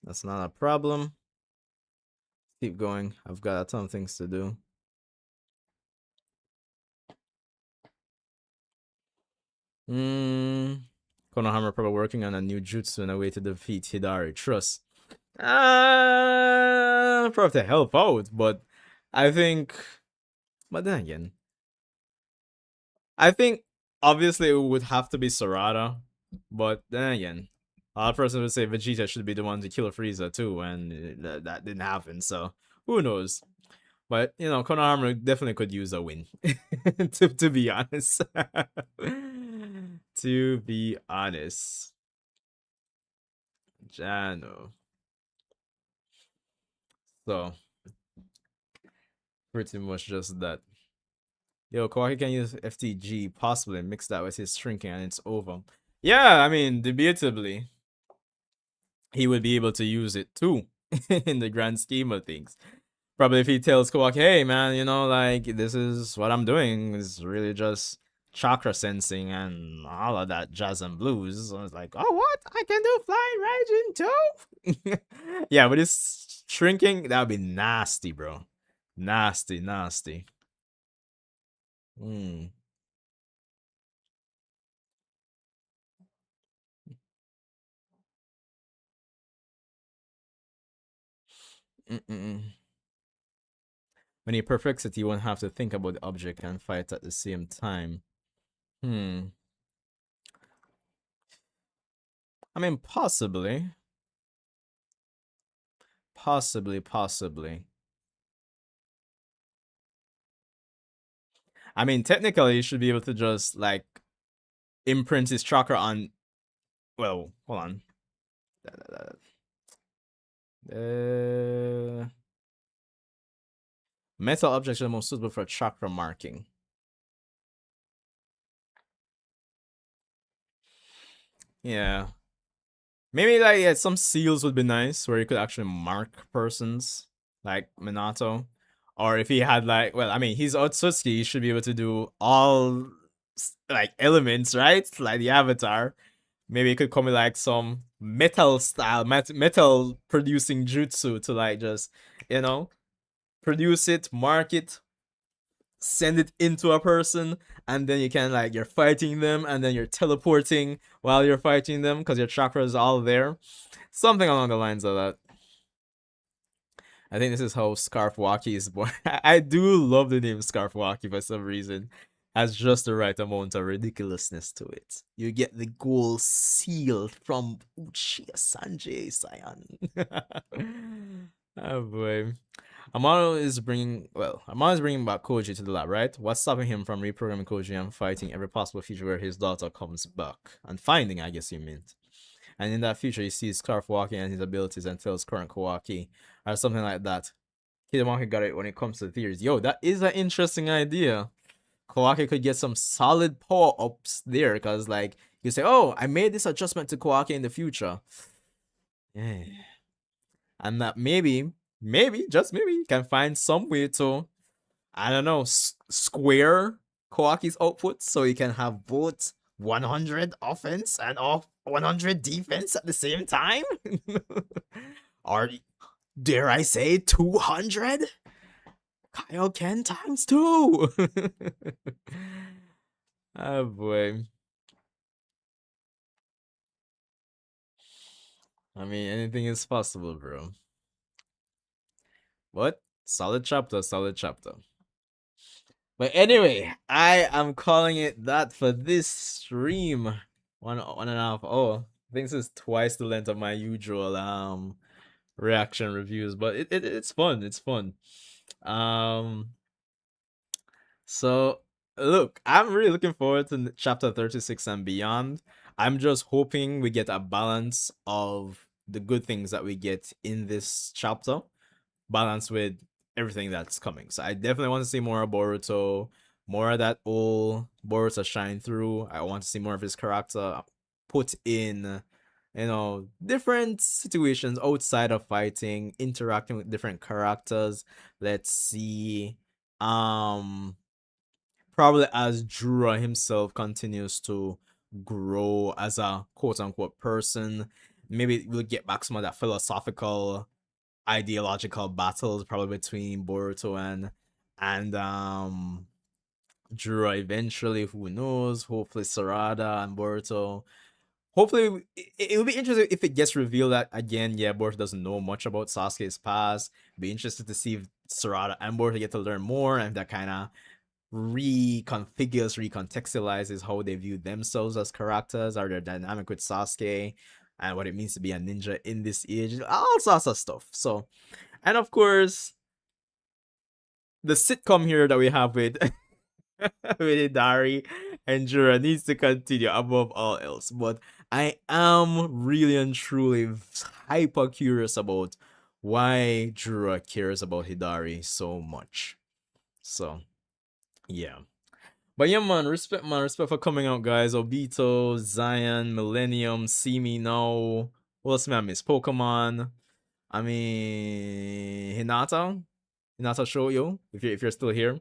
A: That's not a problem. Keep going. I've got a ton of things to do. Konohama probably working on a new jutsu and a way to defeat Hidari. Trust. Probably to help out, but I think. But then again, I think obviously it would have to be Sarada, but then again, a lot of person would say Vegeta should be the one to kill Frieza too, and that didn't happen. So who knows? But Konohama definitely could use a win. to be honest. To be honest. Jano. So pretty much just that. Yo, Kawaki can use FTG, possibly mix that with his shrinking, and it's over. Yeah, I mean, debatably, he would be able to use it too, in the grand scheme of things. Probably if he tells Kawaki, hey man, like, this is what I'm doing, is really just chakra sensing and all of that jazz and blues. I was like, oh, what? I can do Flying Raijin too? Yeah, but it's shrinking, that would be nasty, bro. Nasty, nasty. Hmm. When he perfects it, you won't have to think about the object and fight at the same time. I mean, possibly. Possibly. I mean, technically, you should be able to just, like, imprint his chakra on. Well, hold on. Metal objects are most suitable for chakra marking. Yeah. Maybe, like, yeah, some seals would be nice where you could actually mark persons, like Minato. Or if he had, like, well, I mean, he's Otsutsuki, he should be able to do all, like, elements, right? Like the Avatar. Maybe it could come with, like, some metal style, metal producing jutsu to, like, just, produce it, mark it, send it into a person, and then you can, like, you're fighting them, and then you're teleporting while you're fighting them because your chakra is all there. Something along the lines of that. I think this is how Scarf Waki is born. I do love the name Scarf Waki for some reason. Has just the right amount of ridiculousness to it. You get the gold seal from Uchiha Sanjay Sayan. Oh boy. Amano is bringing back Koji to the lab, right? What's stopping him from reprogramming Koji and fighting every possible future where his daughter comes back? And finding, I guess you meant. And in that future, he sees Scarf walking and his abilities and tells current Kawaki or something like that. Kidamaki got it when it comes to theories. Yo, that is an interesting idea. Kawaki could get some solid power-ups there because, like, you say, oh, I made this adjustment to Kawaki in the future. Yeah. And that maybe, just maybe, you can find some way to I don't know, square Kawaki's output so he can have both 100 offense and 100 defense at the same time? Or dare I say 200? Kaioken times two. Oh boy. I mean, anything is possible, bro. What? Solid chapter, solid chapter. But anyway, I am calling it that for this stream. One and a half. Oh, I think this is twice the length of my usual reaction reviews, but it's fun. It's fun. Um, so look, I'm really looking forward to chapter 36 and beyond. I'm just hoping we get a balance of the good things that we get in this chapter balanced with everything that's coming. So I definitely want to see more of Boruto, more of that old Boruto shine through. I want to see more of his character put in, different situations outside of fighting, interacting with different characters. Let's see. Probably as Jura himself continues to grow as a quote unquote person, maybe we'll get back some of that philosophical ideological battles probably between Boruto and Jura eventually. Who knows? Hopefully Sarada and Boruto. Hopefully it will be interesting if it gets revealed that again, yeah, Boruto doesn't know much about Sasuke's past. Be interested to see if Sarada and Boruto get to learn more and that kind of recontextualizes how they view themselves as characters or their dynamic with Sasuke and what it means to be a ninja in this age, all sorts of stuff. So, and of course, the sitcom here that we have with with Hidari and Jura needs to continue above all else. But I am really and truly hyper curious about why Jura cares about Hidari so much. So, yeah. But yeah, man, respect for coming out, guys. Obito, Zion, Millennium, See Me Now. What else, man? Miss Pokemon. I mean, Hinata Shoujo. If you're still here,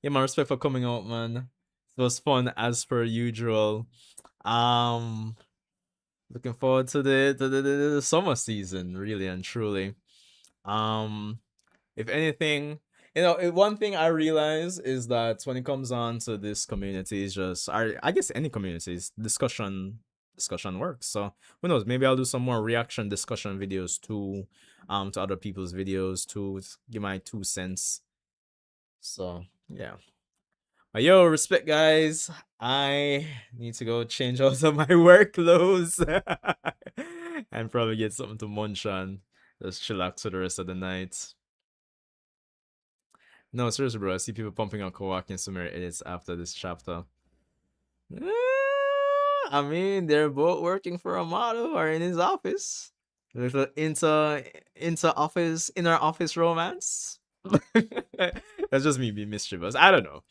A: yeah, man. Respect for coming out, man. It was fun as per usual. Um, Looking forward to the summer season, really and truly. Um, if anything, one thing I realize is that when it comes on to this community, is just I guess any communities discussion works. So who knows? Maybe I'll do some more reaction discussion videos too, to other people's videos to give my 2 cents. So yeah. But yo, respect, guys. I need to go change out of my work clothes and probably get something to munch on. Just chillax for the rest of the night. No, seriously, bro. I see people pumping out Kawaki and Sumire edits after this chapter. I mean, they're both working for a model or in his office. Little inner office romance. That's just me being mischievous. I don't know.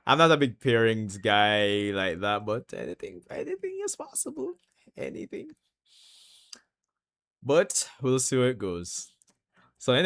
A: I'm not a big pairings guy like that, but anything is possible. Anything. But we'll see where it goes. So anyway.